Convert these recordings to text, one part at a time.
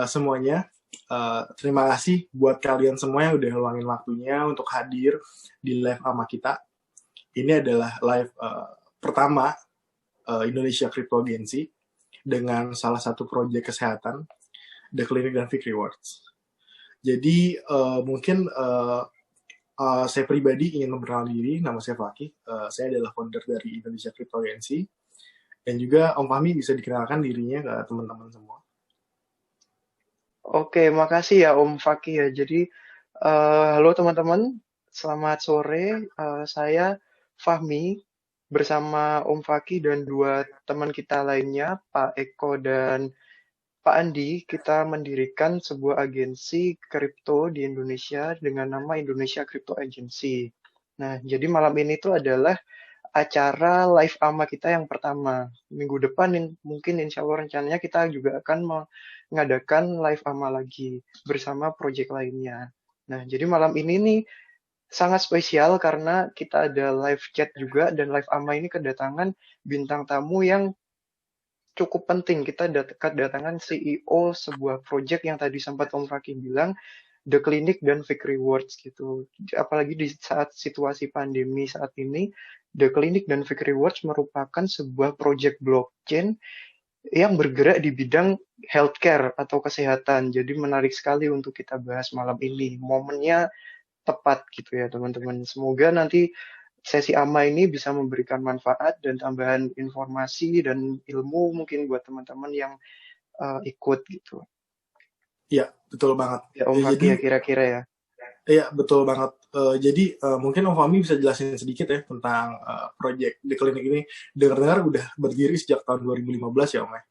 Semuanya. Terima kasih buat kalian semua yang udah ngeluangin waktunya untuk hadir di live sama kita. Ini adalah live pertama Indonesia Crypto Agency dengan salah satu proyek kesehatan, The Clinic dan Vic Rewards. Jadi mungkin saya pribadi ingin memperkenalkan diri, nama saya Fakih. Saya adalah founder dari Indonesia Crypto Agency. Dan juga Om Fahmi bisa dikenalkan dirinya ke teman-teman semua. Oke, makasih ya Om Fakih ya. Jadi, halo teman-teman, selamat sore. Saya Fahmi bersama Om Fakih dan dua teman kita lainnya, Pak Eko dan Pak Andi. Kita mendirikan sebuah agensi kripto di Indonesia dengan nama Indonesia Crypto Agency. Nah, jadi malam ini tuh adalah acara live AMA kita yang pertama. Minggu depan mungkin insya Allah rencananya kita juga akan mengadakan live AMA lagi bersama proyek lainnya. Nah, jadi malam ini nih sangat spesial karena kita ada live chat juga dan live AMA ini kedatangan bintang tamu yang cukup penting. Kita kedatangan CEO sebuah proyek yang tadi sempat Om Fakih bilang, The Clinic dan Vic Rewards gitu. Apalagi di saat situasi pandemi saat ini, The Clinic dan Vic Rewards merupakan sebuah proyek blockchain yang bergerak di bidang healthcare atau kesehatan. Jadi menarik sekali untuk kita bahas malam ini. Momennya tepat gitu ya teman-teman. Semoga nanti sesi AMA ini bisa memberikan manfaat dan tambahan informasi dan ilmu mungkin buat teman-teman yang ikut gitu. Iya, betul banget. Ya Om Fakih ya kira-kira ya. Iya, betul banget. Jadi mungkin Om Fahmi bisa jelasin sedikit ya tentang proyek The Clinic ini. Dengar-dengar udah berdiri sejak tahun 2015 ya Om ya?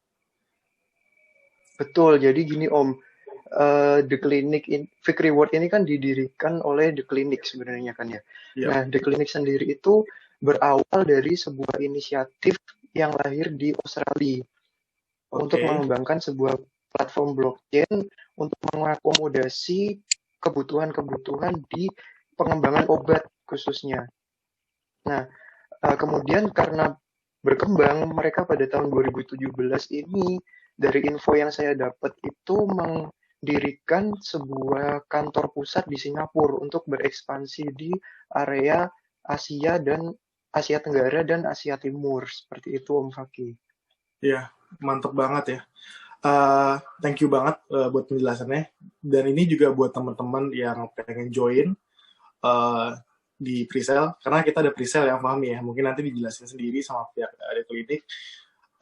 Betul, jadi gini Om, The Clinic, Vic Reward ini kan didirikan oleh The Clinic sebenarnya kan ya. Iya. Nah, The Clinic sendiri itu berawal dari sebuah inisiatif yang lahir di Australia untuk mengembangkan sebuah platform blockchain untuk mengakomodasi kebutuhan-kebutuhan di pengembangan obat khususnya. Nah, kemudian karena berkembang, mereka pada tahun 2017 ini, dari info yang saya dapat itu mendirikan sebuah kantor pusat di Singapura untuk berekspansi di area Asia dan Asia Tenggara dan Asia Timur. Seperti itu Om Fakih. Iya, mantap banget ya. Thank you banget buat penjelasannya. Dan ini juga buat teman-teman yang pengen join di presale, karena kita ada presale yang paham ya. Mungkin nanti dijelasin sendiri sama pihak The Clinic.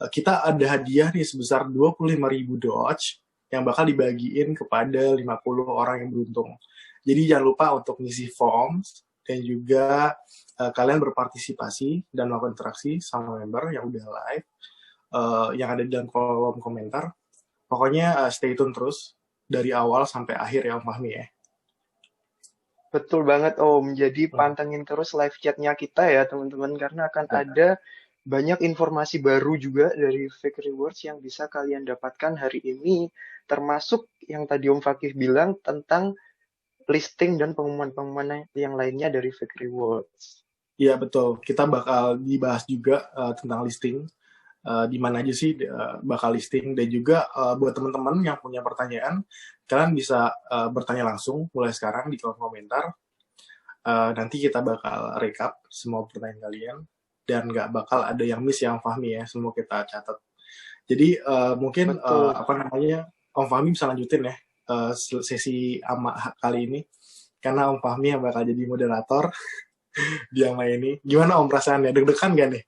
Kita ada hadiah nih sebesar 25.000 Doge yang bakal dibagiin kepada 50 orang yang beruntung. Jadi jangan lupa untuk ngisi forms dan juga kalian berpartisipasi dan melakukan interaksi sama member yang udah live, yang ada di dalam kolom komentar. Pokoknya stay tune terus dari awal sampai akhir ya Om Fahmi ya. Betul banget Om, jadi pantengin terus live chatnya kita ya teman-teman, karena akan ada banyak informasi baru juga dari Vic Rewards yang bisa kalian dapatkan hari ini, termasuk yang tadi Om Fakih bilang tentang listing dan pengumuman-pengumuman yang lainnya dari Vic Rewards. Iya betul, kita bakal dibahas juga tentang listing, di mana aja sih bakal listing, dan juga buat teman-teman yang punya pertanyaan, kalian bisa bertanya langsung mulai sekarang di kolom komentar. Nanti kita bakal recap semua pertanyaan kalian dan nggak bakal ada yang miss yang Fahmi ya, semua kita catat. Jadi mungkin Om Fahmi bisa lanjutin ya sesi AMA kali ini, karena Om Fahmi yang bakal jadi moderator di AMA ini. Gimana Om perasaannya? Deg-degan gak nih?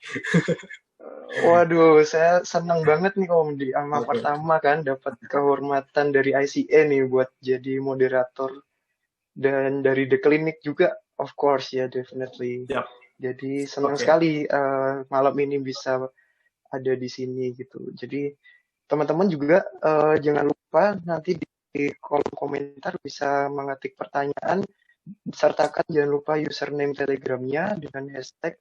Waduh, saya senang banget nih Om di AMA pertama kan dapat kehormatan dari ICA nih buat jadi moderator, dan dari The Clinic juga, of course ya, definitely. Yep. Jadi senang sekali malam ini bisa ada di sini gitu. Jadi teman-teman juga jangan lupa nanti di kolom komentar bisa mengetik pertanyaan, sertakan jangan lupa username Telegramnya dengan hashtag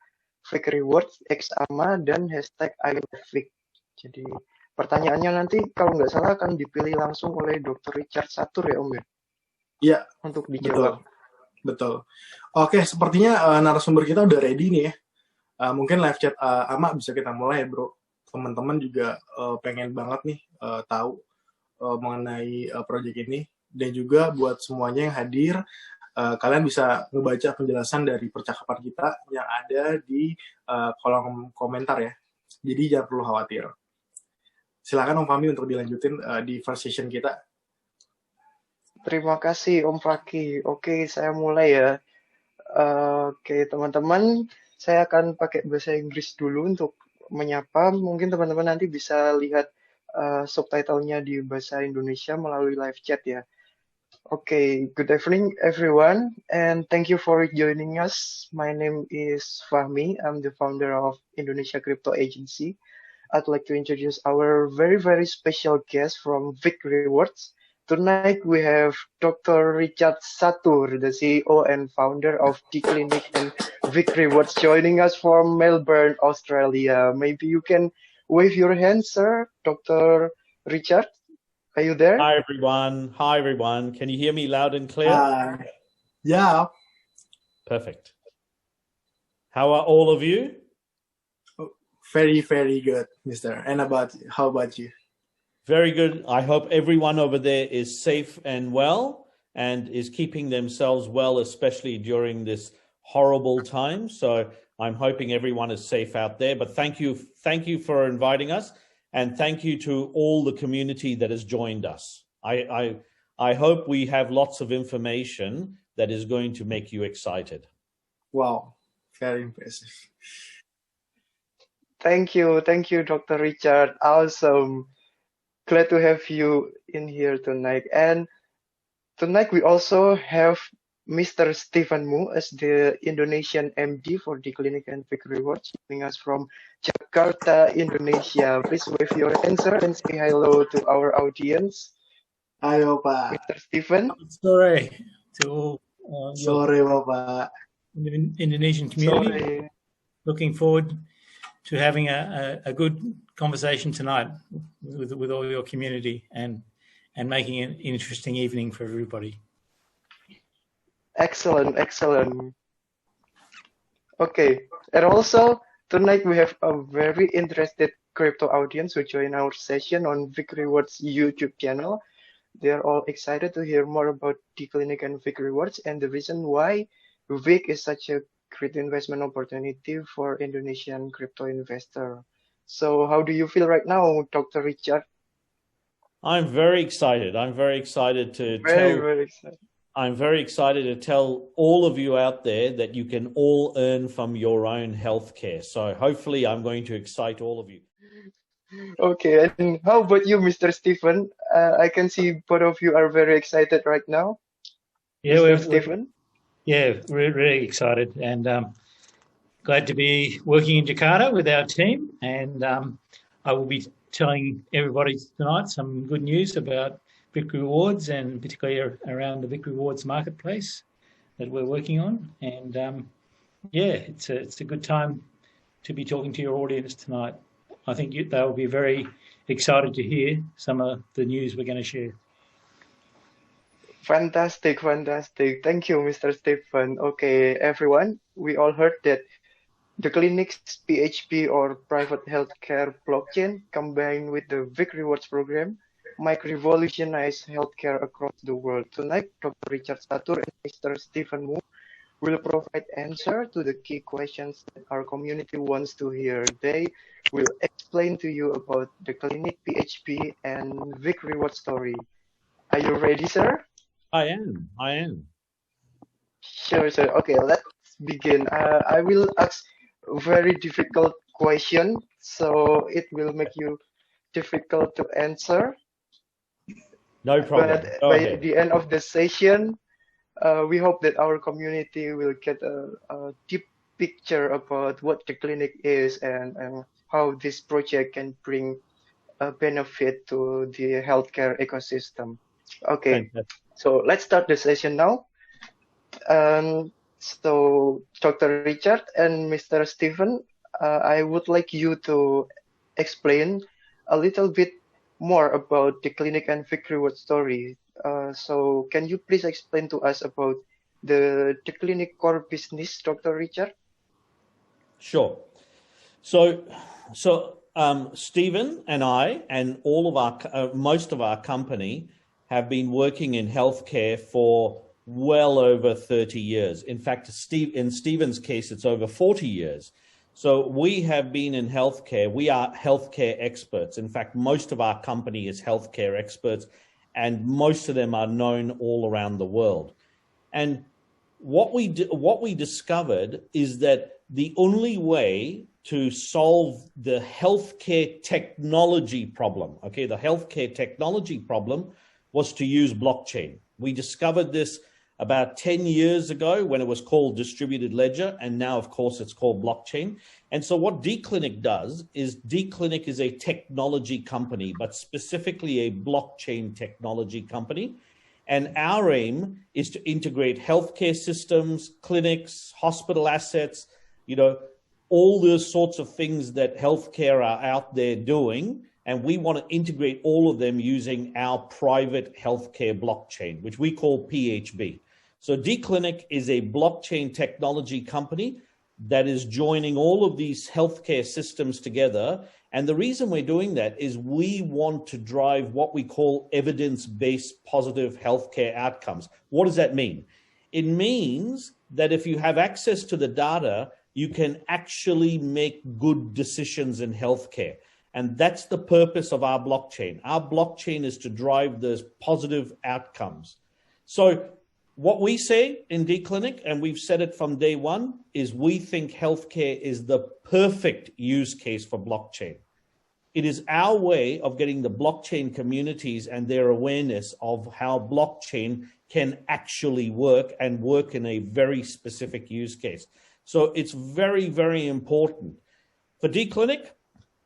Vic Rewards XAMA dan hashtag #ILoveVic. Jadi pertanyaannya nanti kalau nggak salah akan dipilih langsung oleh Dr. Richard Satur ya Om ya? Iya. Untuk dijawab. Betul. Oke, sepertinya narasumber kita udah ready nih ya. Mungkin live chat AMA bisa kita mulai bro. Teman-teman juga pengen banget nih tahu mengenai proyek ini, dan juga buat semuanya yang hadir, kalian bisa ngebaca penjelasan dari percakapan kita yang ada di kolom komentar ya. Jadi jangan perlu khawatir. Silakan Om Fahmi untuk dilanjutin di first session kita. Terima kasih Om Faki. Oke, saya mulai ya. Oke, teman-teman, saya akan pakai bahasa Inggris dulu untuk menyapa. Mungkin teman-teman nanti bisa lihat subtitlenya di bahasa Indonesia melalui live chat ya. Okay, good evening everyone, and thank you for joining us. My name is Fahmi. I'm the founder of Indonesia Crypto Agency. I'd like to introduce our very special guest from Vic Rewards. Tonight we have Dr. Richard Satur, the CEO and founder of D-Clinic and Vic Rewards, joining us from Melbourne, Australia. Maybe you can wave your hand, sir, Dr. Richard. Are you there? Hi, everyone. Hi, everyone. Can you hear me loud and clear? Yeah. Perfect. How are all of you? Very good, mister. And how about you? Very good. I hope everyone over there is safe and well and is keeping themselves well, especially during this horrible time. So I'm hoping everyone is safe out there. But thank you for inviting us. And thank you to all the community that has joined us. I hope we have lots of information that is going to make you excited. Wow, very impressive. Thank you, Dr. Richard. Awesome. Glad to have you in here tonight. And tonight we also have Mr. Stephen Mu as the Indonesian MD for D-Clinic and Vic Rewards, joining us from Jakarta, Indonesia. Please wave your answer and say hello to our audience. Ayo, Pak. Mr. Stephen. Sore to Sore, Bapak. Indonesian community. Sore. Looking forward to having a good conversation tonight with all your community and making an interesting evening for everybody. Excellent. Okay, and also tonight we have a very interested crypto audience who join our session on Vic Rewards YouTube channel. They are all excited to hear more about D-Clinic and Vic Rewards and the reason why Vic is such a great investment opportunity for Indonesian crypto investor. So how do you feel right now, Dr. Richard? I'm very excited. I'm very excited to tell all of you out there that you can all earn from your own healthcare. So hopefully I'm going to excite all of you. Okay, and how about you, Mr. Stephen? I can see both of you are very excited right now. Yeah, Stephen? Yeah, we're really excited and glad to be working in Jakarta with our team. And I will be telling everybody tonight some good news about Vic Rewards and particularly around the Vic Rewards marketplace that we're working on. And yeah, it's a good time to be talking to your audience tonight. I think they'll be very excited to hear some of the news we're going to share. Fantastic. Thank you, Mr. Stephen. Okay, everyone, we all heard that the clinic's PHP or private healthcare blockchain combined with the Vic Rewards program might revolutionize healthcare across the world. Tonight, Dr. Richard Satur and Mr. Stephen Mu will provide answer to the key questions that our community wants to hear. They will explain to you about the clinic PHP and Vic Rewards story. Are you ready, sir? I am. Sure. Okay, let's begin. I will ask a very difficult question, so it will make you difficult to answer. No problem. But by the end of the session, we hope that our community will get a deep picture about what the clinic is and how this project can bring a benefit to the healthcare ecosystem. Okay, so let's start the session now. So Dr. Richard and Mr. Stephen, I would like you to explain a little bit more about the clinic and Vic Rewards story. So can you please explain to us about the clinic core business, Dr. Richard? Sure. So Stephen and I and all of our most of our company have been working in healthcare for well over 30 years. In fact, in Stephen's case, it's over 40 years. So we have been in healthcare. We are healthcare experts. In fact, most of our company is healthcare experts, and most of them are known all around the world. And what we discovered is that the only way to solve the healthcare technology problem, okay, the healthcare technology problem, was to use blockchain. We discovered this about 10 years ago when it was called distributed ledger, and now, of course, it's called blockchain. And so what dClinic does is dClinic is a technology company, but specifically a blockchain technology company. And our aim is to integrate healthcare systems, clinics, hospital assets, all those sorts of things that healthcare are out there doing. And we want to integrate all of them using our private healthcare blockchain, which we call PHB. So dClinic is a blockchain technology company that is joining all of these healthcare systems together. And the reason we're doing that is we want to drive what we call evidence-based positive healthcare outcomes. What does that mean? It means that if you have access to the data, you can actually make good decisions in healthcare. And that's the purpose of our blockchain. Our blockchain is to drive those positive outcomes. So what we say in dClinic, and we've said it from day one, is we think healthcare is the perfect use case for blockchain. It is our way of getting the blockchain communities and their awareness of how blockchain can actually work and work in a very specific use case. So it's very, very important. For dClinic,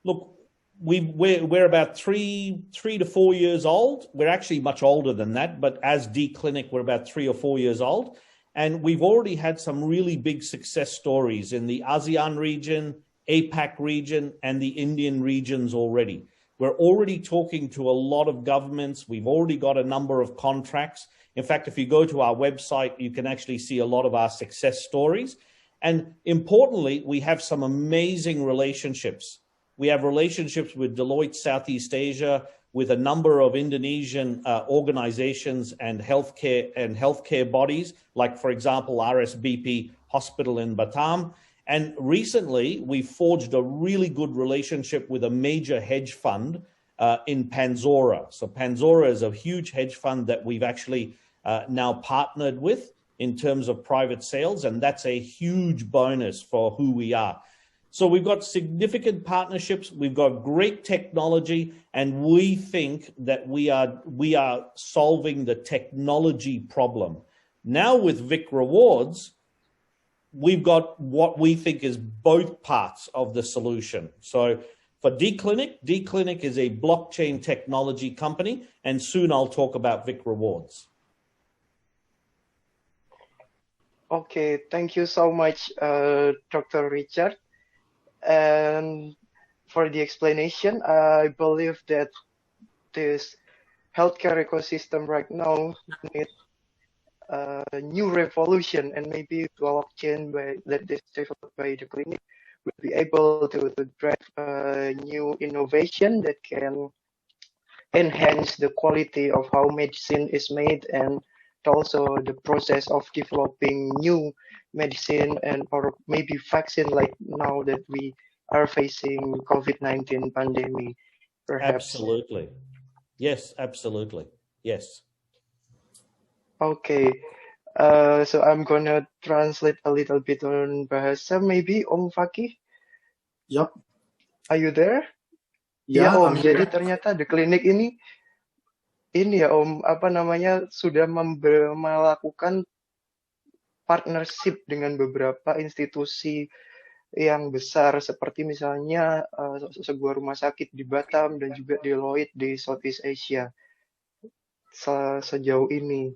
look, we're about three to 4 years old. We're actually much older than that, but as dClinic, we're about 3 or 4 years old. And we've already had some really big success stories in the ASEAN region, APAC region, and the Indian regions already. We're already talking to a lot of governments. We've already got a number of contracts. In fact, if you go to our website, you can actually see a lot of our success stories. And importantly, we have some amazing relationships. We have relationships with Deloitte Southeast Asia, with a number of Indonesian organizations and healthcare bodies, like, for example, RSBP Hospital in Batam. And recently, we forged a really good relationship with a major hedge fund in Panzora. So Panzora is a huge hedge fund that we've actually now partnered with in terms of private sales, and that's a huge bonus for who we are. So we've got significant partnerships, we've got great technology, and we think that we are solving the technology problem. Now with Vic Rewards, we've got what we think is both parts of the solution. So for dClinic is a blockchain technology company, and soon I'll talk about Vic Rewards. Okay, thank you so much, Dr. Richard. And for the explanation, I believe that this healthcare ecosystem right now needs a new revolution, and maybe blockchain that is developed by dClinic will be able to drive a new innovation that can enhance the quality of how medicine is made, and also the process of developing new medicine and or maybe vaccine, like now that we are facing COVID-19 pandemic, perhaps. Absolutely. Yes, absolutely. Yes. Okay. So I'm gonna translate a little bit on bahasa, maybe Om Fakih. Yup. Are you there? Ya, Iya, Om. I'm Jadi here. ternyata dClinic ini ya Om, apa namanya, sudah melakukan partnership dengan beberapa institusi yang besar, seperti misalnya sebuah rumah sakit di Batam dan juga Deloitte di Southeast Asia sejauh ini.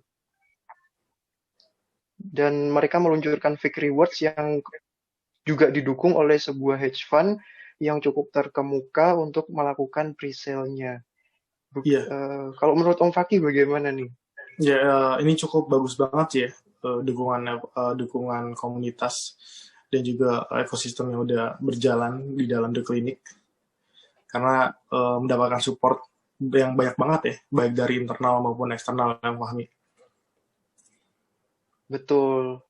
Dan mereka meluncurkan Vic Rewards yang juga didukung oleh sebuah hedge fund yang cukup terkemuka untuk melakukan pre-sale-nya. Iya. Kalau menurut Om Fakih bagaimana nih? Ya, ini cukup bagus banget ya, dukungan komunitas dan juga ekosistem yang udah berjalan di dalam dClinic. karena mendapatkan support yang banyak banget ya, baik dari internal maupun eksternal yang Fahmi. Betul.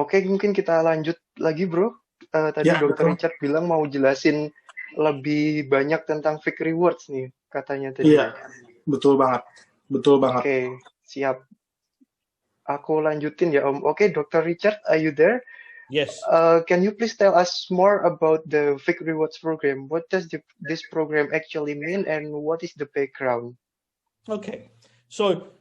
Oke, mungkin kita lanjut lagi, Bro. Tadi Ya, Dr. betul. Richard bilang mau jelasin lebih banyak tentang fake rewards nih, katanya tadi. Iya, betul banget. Betul banget. Oke, siap. Aku lanjutin ya, Om. Oke, Dr. Richard, are you there? Yes. Can you please tell us more about the fake rewards program? What does this program actually mean, and what is the background? Okay. So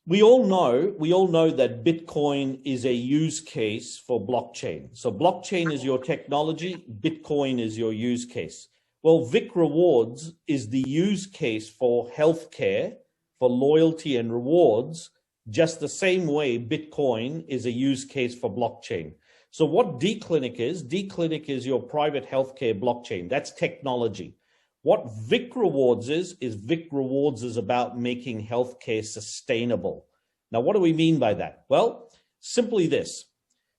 we all know that Bitcoin is a use case for blockchain. So blockchain is your technology, Bitcoin is your use case. Well, Vic Rewards is the use case for healthcare, for loyalty and rewards, just the same way Bitcoin is a use case for blockchain. So what DClinic is your private healthcare blockchain. That's technology. What Vic Rewards is Vic Rewards is about making healthcare sustainable. Now, what do we mean by that? Well, simply this.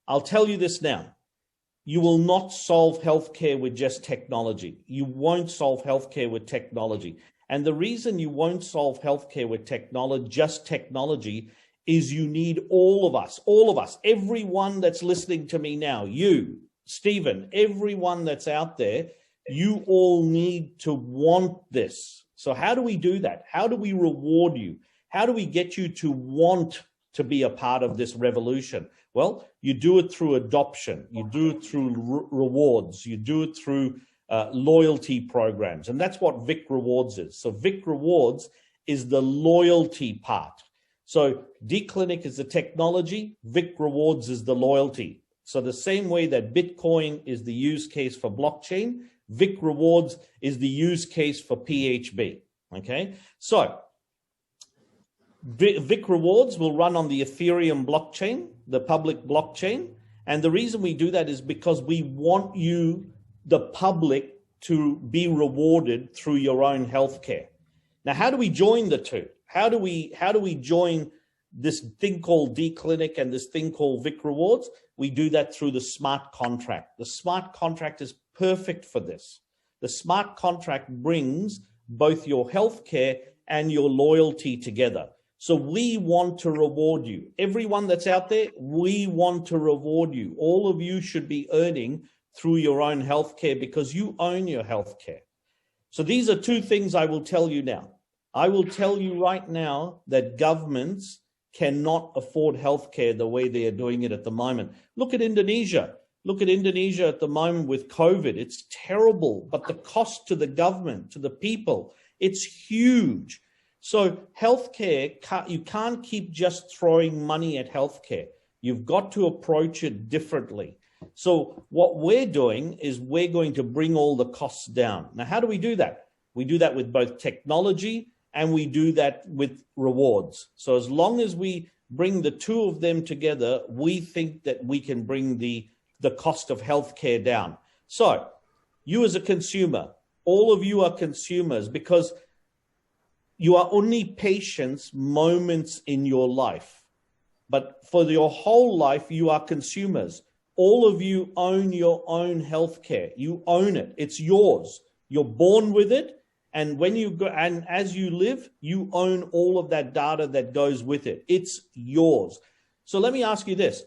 I'll tell you this now. You will not solve healthcare with just technology. You won't solve healthcare with technology. And the reason you won't solve healthcare with just technology, is you need all of us, everyone that's listening to me now, you, Stephen, everyone that's out there, you all need to want this. So how do we do that? How do we reward you? How do we get you to want to be a part of this revolution? Well, you do it through adoption. You do it through rewards. You do it through loyalty programs. And that's what Vic Rewards is. So Vic Rewards is the loyalty part. So DClinic is the technology, Vic Rewards is the loyalty. So the same way that Bitcoin is the use case for blockchain, Vic Rewards is the use case for PHB, okay? So Vic Rewards will run on the Ethereum blockchain, the public blockchain. And the reason we do that is because we want you, the public, to be rewarded through your own healthcare. Now, how do we join the two? How do we join this thing called DClinic and this thing called Vic Rewards? We do that through the smart contract. The smart contract is perfect for this. The smart contract brings both your healthcare and your loyalty together. So we want to reward you. Everyone that's out there, we want to reward you. All of you should be earning through your own healthcare because you own your healthcare. So these are two things I will tell you now. I will tell you right now that governments cannot afford healthcare the way they are doing it at the moment. Look at Indonesia. Look at Indonesia at the moment with COVID. It's terrible, but the cost to the government, to the people, it's huge. So healthcare, you can't keep just throwing money at healthcare. You've got to approach it differently. So what we're doing is we're going to bring all the costs down. Now, how do we do that? We do that with both technology and we do that with rewards. So as long as we bring the two of them together, we think that we can bring the cost of healthcare down. So you as a consumer, all of you are consumers because you are only patients moments in your life. But for your whole life, you are consumers. All of you own your own healthcare. You own it. It's yours. You're born with it. And when you go, and as you live, you own all of that data that goes with it. It's yours. So let me ask you this.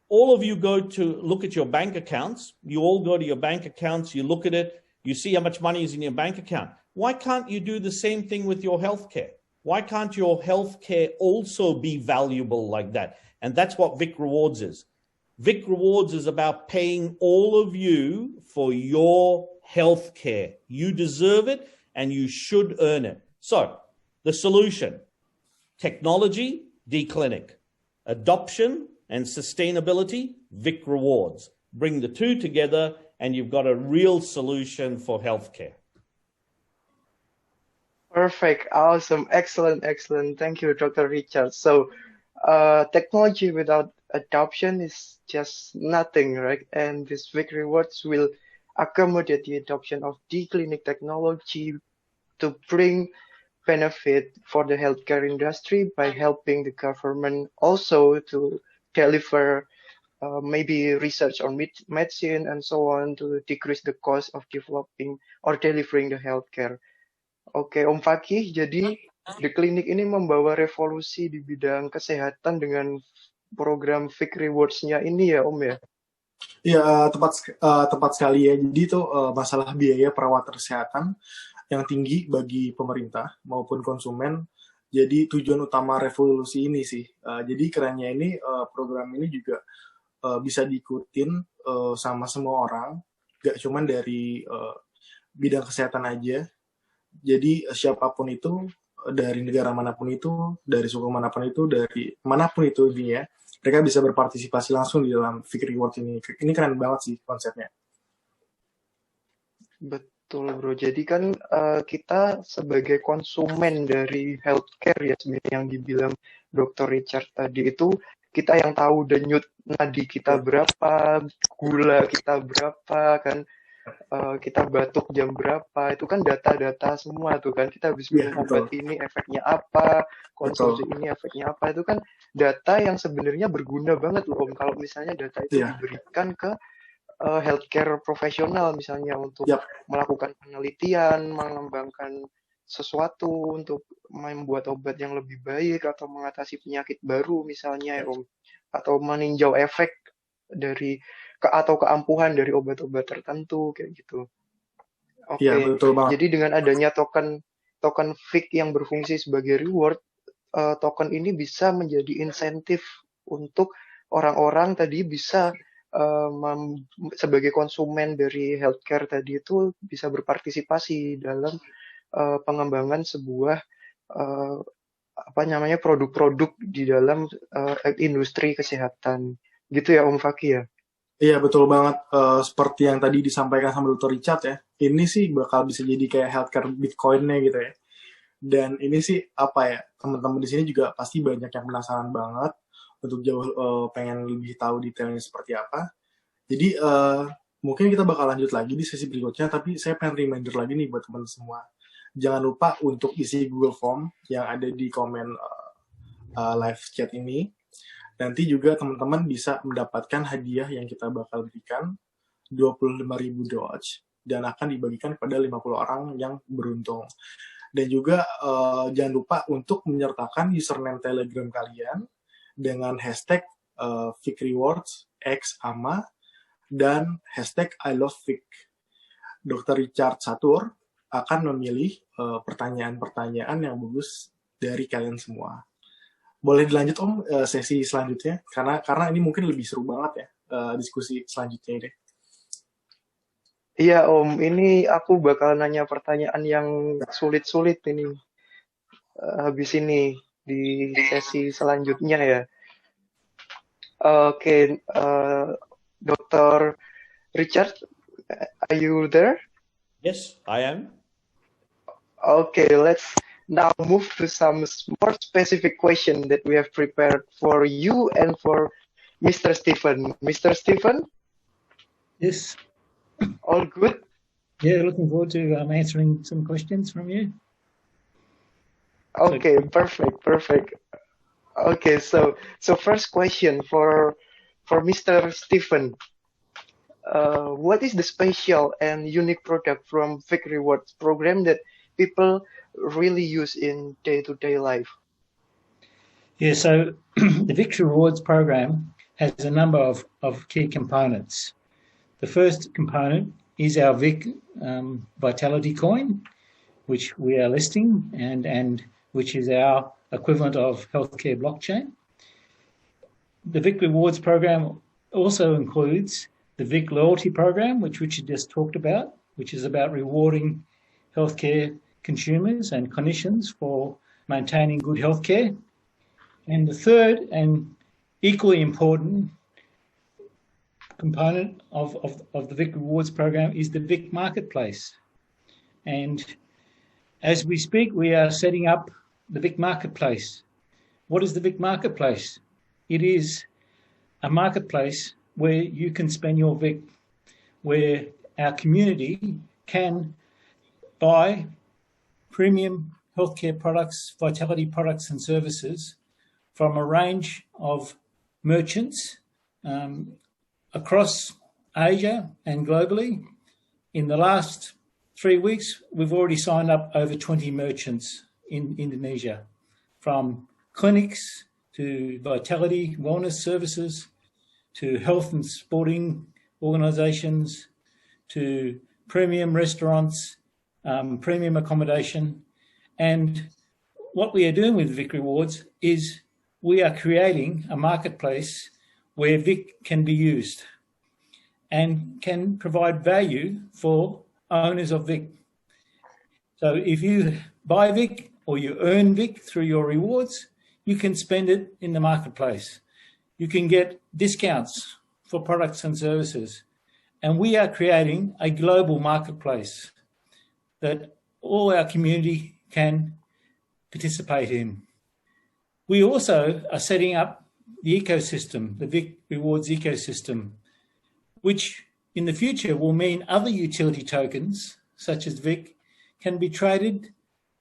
All of you go to look at your bank accounts. You all go to your bank accounts. You look at it. You see how much money is in your bank account. Why can't you do the same thing with your healthcare? Why can't your healthcare also be valuable like that? And that's what Vic Rewards is. Vic Rewards is about paying all of you for your healthcare. You deserve it. And you should earn it. So the solution, technology, DClinic, adoption and sustainability, Vic Rewards. Bring the two together and you've got a real solution for healthcare. Perfect. Awesome. Excellent. Excellent. Thank you, Dr. Richard. So technology without adoption is just nothing, right? And this Vic Rewards will accommodate the adoption of DClinic technology to bring benefit for the healthcare industry by helping the government also to deliver maybe research on medicine and so on to decrease the cost of developing or delivering the healthcare. Oke, Om Fakih, jadi The Clinic ini membawa revolusi di bidang kesehatan dengan program Vic Rewards-nya ini ya, Om ya? Iya, tepat sekali ya. Jadi itu masalah biaya perawatan kesehatan yang tinggi bagi pemerintah maupun konsumen. Jadi tujuan utama revolusi ini sih. Jadi kerennya ini program ini juga bisa diikutin sama semua orang, gak cuman dari bidang kesehatan aja. Jadi siapapun itu, dari negara manapun itu, dari suku manapun itu, dari manapun itu intinya, mereka bisa berpartisipasi langsung di dalam Vic Reward ini. Ini keren banget sih konsepnya. Betul, Bro. Jadi kan kita sebagai konsumen dari healthcare ya sebenarnya yang dibilang Dr. Richard tadi itu, kita yang tahu denyut nadi kita berapa, gula kita berapa, kan kita batuk jam berapa, itu kan data-data semua tuh kan. Kita habis minum obat ini efeknya apa, konsumsi ini efeknya apa, itu kan data yang sebenarnya berguna banget loh Om, kalau misalnya data itu diberikan ke healthcare profesional misalnya untuk melakukan penelitian, mengembangkan sesuatu untuk membuat obat yang lebih baik atau mengatasi penyakit baru misalnya ya Om, atau meninjau efek dari atau keampuhan dari obat-obat tertentu kayak gitu. Oke. Betul banget. Jadi dengan adanya token Vic yang berfungsi sebagai reward, token ini bisa menjadi insentif untuk orang-orang tadi bisa sebagai konsumen dari healthcare tadi itu bisa berpartisipasi dalam pengembangan sebuah produk-produk di dalam industri kesehatan. Gitu ya Om Fakih ya? Iya betul banget, seperti yang tadi disampaikan sama Dr. Richard ya, ini sih bakal bisa jadi kayak healthcare Bitcoin-nya gitu ya. Dan ini sih teman-teman di sini juga pasti banyak yang penasaran banget untuk jauh pengen lebih tahu detailnya seperti apa. Jadi mungkin kita bakal lanjut lagi di sesi berikutnya, tapi saya pengen reminder lagi nih buat teman semua. Jangan lupa untuk isi Google Form yang ada di komen live chat ini. Nanti juga teman-teman bisa mendapatkan hadiah yang kita bakal berikan, 25.000 Doge, dan akan dibagikan kepada 50 orang yang beruntung. Dan juga jangan lupa untuk menyertakan username Telegram kalian dengan hashtag Vic Rewards X AMA dan hashtag I love Vic. Dr. Richard Satur akan memilih pertanyaan-pertanyaan yang bagus dari kalian semua. Boleh dilanjut Om sesi selanjutnya, karena ini mungkin lebih seru banget ya diskusi selanjutnya ini. Iya Om, ini aku bakal nanya pertanyaan yang sulit-sulit ini habis ini di sesi selanjutnya ya. Oke, Dr. Richard, are you there? Yes, I am. Okay, let's now move to some more specific question that we have prepared for you and for Mr. Stephen. Mr. Stephen? Yes. All good? Yeah, looking forward to answering some questions from you. Okay, perfect. Okay, so first question for Mr. Stephen. What is the special and unique product from Vic Rewards program that people really use in day-to-day life? Yeah, so the Vic Rewards program has a number of key components. The first component is our Vic Vitality Coin, which we are listing and which is our equivalent of healthcare blockchain. The Vic Rewards program also includes the Vic Loyalty program, which Richard just talked about, which is about rewarding healthcare consumers and clinicians for maintaining good healthcare. And the third and equally important component of the Vic Rewards program is the Vic Marketplace. And as we speak, we are setting up the Vic Marketplace. What is the Vic Marketplace? It is a marketplace where you can spend your Vic, where our community can buy premium healthcare products, vitality products and services from a range of merchants across Asia and globally. In the last 3 weeks, we've already signed up over 20 merchants in Indonesia, from clinics to vitality wellness services, to health and sporting organisations, to premium restaurants, premium accommodation. And what we are doing with Vic Rewards is we are creating a marketplace where Vic can be used and can provide value for owners of Vic. So if you buy Vic or you earn Vic through your rewards, you can spend it in the marketplace. You can get discounts for products and services. And we are creating a global marketplace that all our community can participate in. We also are setting up the ecosystem, the Vic Rewards ecosystem, which in the future will mean other utility tokens, such as Vic, can be traded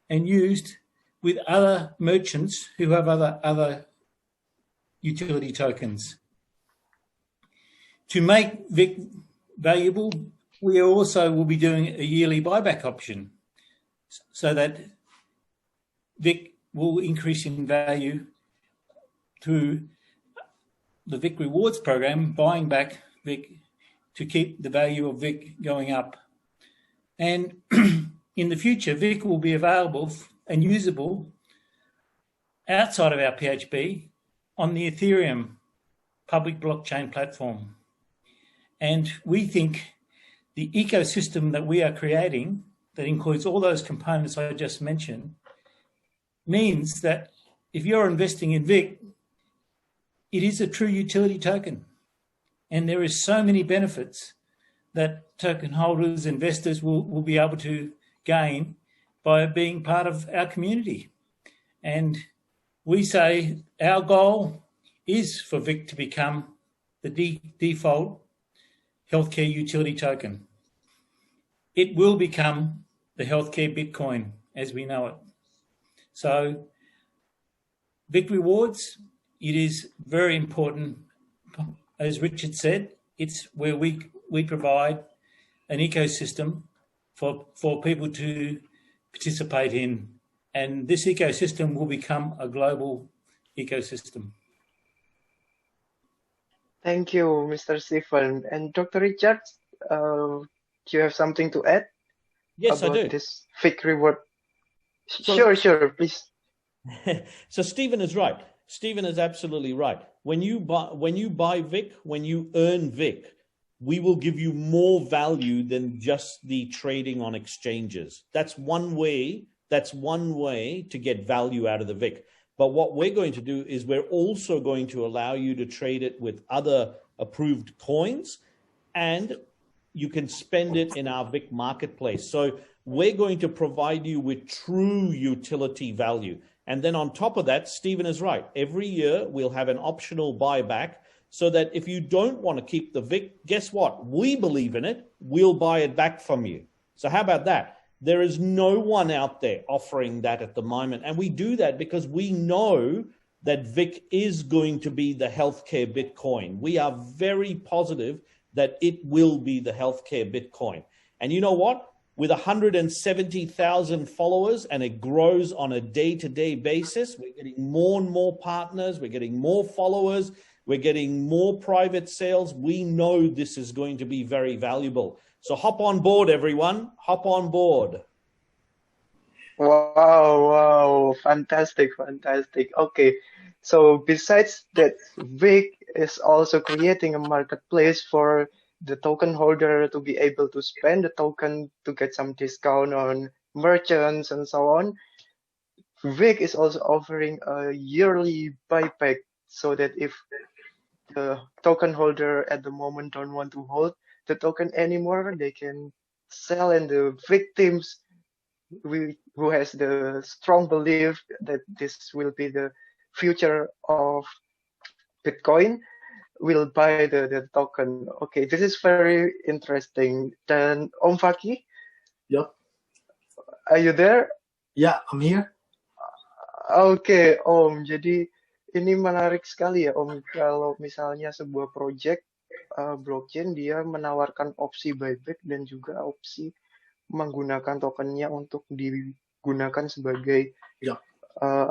and used with other merchants who have other utility tokens. To make Vic valuable, we also will be doing a yearly buyback option so that Vic will increase in value through the Vic Rewards program, buying back Vic to keep the value of Vic going up. And in the future, Vic will be available and usable outside of our PHB on the Ethereum public blockchain platform. And we think the ecosystem that we are creating, that includes all those components I just mentioned, means that if you're investing in Vic, it is a true utility token. And there is so many benefits that token holders, investors will be able to gain by being part of our community. And we say our goal is for Vic to become the default healthcare utility token. It will become the healthcare Bitcoin as we know it. So Vic Rewards, it is very important. As Richard said, it's where we provide an ecosystem for people to participate in. And this ecosystem will become a global ecosystem. Thank you, Mr. Stephen. And Dr. Richard, do you have something to add? Yes, about I do. This Vic Reward? So- Sure, please. So Stephen is right. Stephen is absolutely right. When you buy Vic, when you earn Vic, we will give you more value than just the trading on exchanges. That's one way to get value out of the Vic. But what we're going to do is we're also going to allow you to trade it with other approved coins, and you can spend it in our Vic marketplace. So we're going to provide you with true utility value. And then on top of that, Stephen is right. Every year we'll have an optional buyback so that if you don't want to keep the Vic, guess what? We believe in it. We'll buy it back from you. So how about that? There is no one out there offering that at the moment. And we do that because we know that Vic is going to be the healthcare Bitcoin. We are very positive that it will be the healthcare Bitcoin. And you know what? With 170,000 followers, and it grows on a day-to-day basis, we're getting more and more partners, we're getting more followers, we're getting more private sales. We know this is going to be very valuable. So hop on board, everyone. Hop on board. Wow, fantastic. Okay, so besides that, Vic is also creating a marketplace for the token holder to be able to spend the token to get some discount on merchants and so on. Vic is also offering a yearly buyback so that if the token holder at the moment don't want to hold the token anymore, they can sell, and the victims who has the strong belief that this will be the future of Bitcoin will buy the token. Okay, this is very interesting. Then Om Fakih, Yep. are you there? Yeah, I'm here. Oke, Om. Jadi ini menarik sekali ya Om, kalau misalnya sebuah project blockchain dia menawarkan opsi buyback dan juga opsi menggunakan tokennya untuk digunakan sebagai Ya.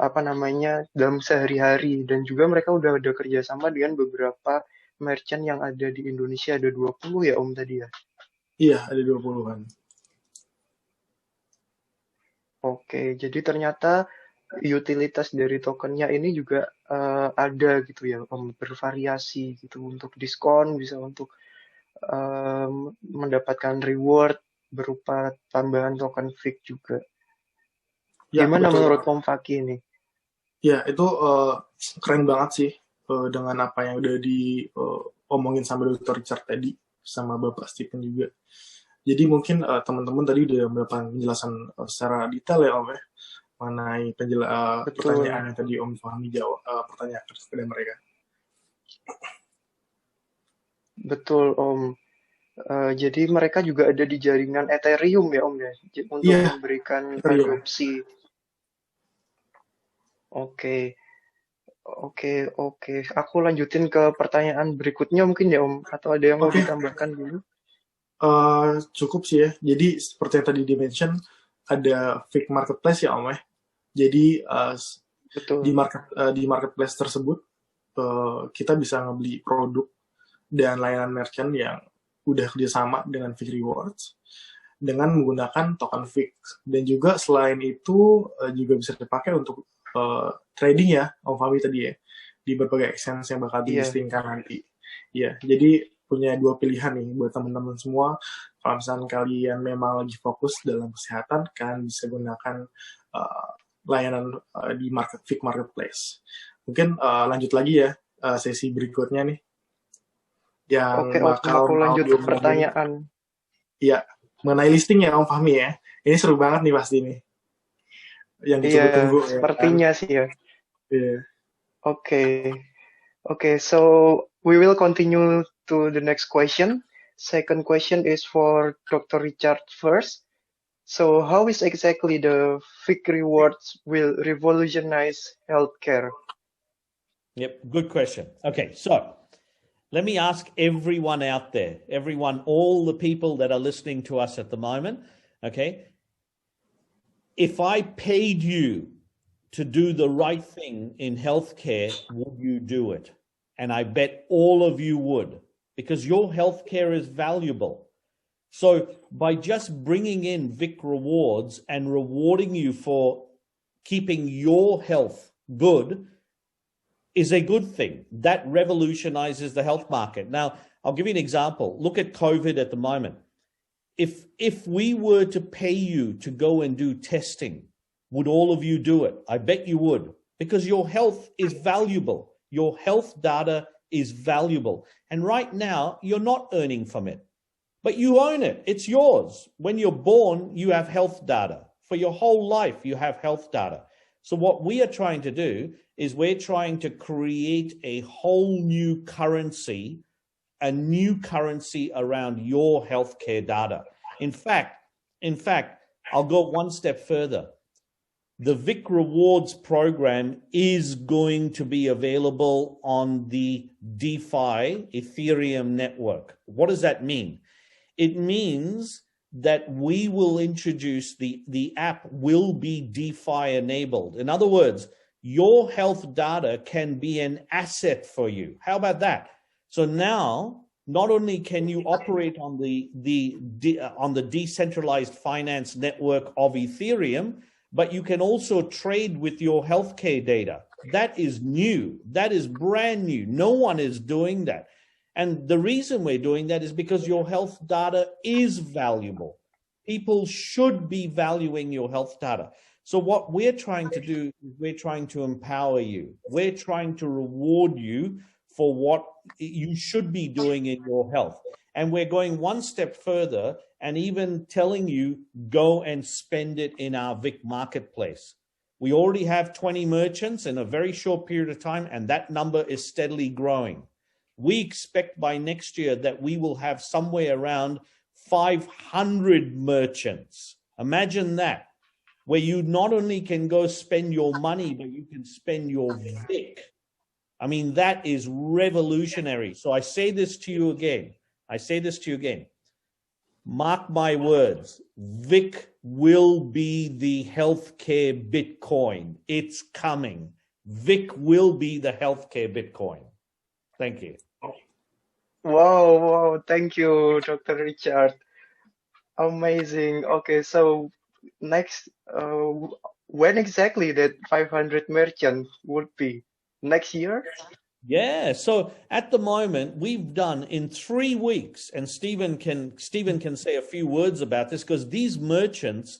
apa namanya dalam sehari-hari, dan juga mereka udah ada kerjasama dengan beberapa merchant yang ada di Indonesia, ada 20 ya Om tadi ya? Iya, ada 20-an. Oke, jadi ternyata utilitas dari tokennya ini juga ada gitu ya Om, bervariasi gitu, untuk diskon, bisa untuk mendapatkan reward berupa tambahan token FIG juga. Ya, Gimana betul. menurut Om Faki ini? Ya, itu keren banget sih dengan apa yang udah diomongin sama Dr. Richard tadi, sama Bapak Stephen juga. Jadi mungkin teman-teman tadi udah mendapatkan penjelasan secara detail ya Om ya, mengenai pertanyaan yang tadi Om Fahmi jawab, pertanyaan kepada mereka. Betul Om. Jadi mereka juga ada di jaringan Ethereum ya Om ya, untuk memberikan adopsi. Oke. Aku lanjutin ke pertanyaan berikutnya mungkin ya Om, atau ada yang mau ditambahkan dulu? Cukup sih ya. Jadi seperti yang tadi di-mention, ada fake marketplace ya Om ya. Jadi di marketplace tersebut kita bisa ngebeli produk dan layanan merchant yang udah kerjasama dengan Fig Rewards dengan menggunakan token Fig. Dan juga selain itu juga bisa dipakai untuk trading ya Om Fahmi tadi ya, di berbagai exchange yang bakal dilistingkan nanti. Ya, jadi punya dua pilihan nih buat teman-teman semua. Kalau misalnya kalian memang lagi fokus dalam kesehatan, kalian bisa gunakan layanan di Fig Marketplace. Mungkin lanjut lagi ya sesi berikutnya nih. Yang aku lanjut ke pertanyaan. Iya, mengenai listing ya Om Fahmi ya. Ini seru banget nih pasti nih. Yang ditunggu-tunggu ya. Sepertinya sih ya. Iya. Okay, so we will continue to the next question. Second question is for Dr. Richard first. So how is exactly the Fig Rewards will revolutionize healthcare? Yep, good question. Okay, so let me ask everyone out there, all the people that are listening to us at the moment, okay? If I paid you to do the right thing in healthcare, would you do it? And I bet all of you would, because your healthcare is valuable. So by just bringing in Vic Rewards and rewarding you for keeping your health good is a good thing. That revolutionizes the health market. Now, I'll give you an example. Look at COVID at the moment. If we were to pay you to go and do testing, would all of you do it? I bet you would, because your health is valuable. Your health data is valuable. And right now, you're not earning from it, but you own it. It's yours. When you're born, you have health data. For your whole life, you have health data. So what we are trying to do is we're trying to create a whole new currency, around your healthcare data. In fact, I'll go one step further. The Vic Rewards program is going to be available on the DeFi Ethereum network. What does that mean? It means that we will introduce the app will be DeFi enabled. In other words, your health data can be an asset for you. How about that? So now, not only can you operate on the decentralized finance network of Ethereum, but you can also trade with your healthcare data. That is new. That is brand new. No one is doing that. And the reason we're doing that is because your health data is valuable. People should be valuing your health data. So what we're trying to do is we're trying to empower you. We're trying to reward you for what you should be doing in your health. And we're going one step further and even telling you, go and spend it in our Vic Marketplace. We already have 20 merchants in a very short period of time, and that number is steadily growing. We expect by next year that we will have somewhere around 500 merchants. Imagine that, where you not only can go spend your money, but you can spend your Vic I mean, that is revolutionary. So I say this to you again. Mark my words, Vic will be the healthcare Bitcoin. It's coming. Vic will be the healthcare Bitcoin. Thank you. Wow, thank you, Dr. Richard. Amazing. Okay, so next, when exactly that 500 merchant would be? Next year? Yeah, so at the moment we've done in 3 weeks, and Stephen can say a few words about this, because these merchants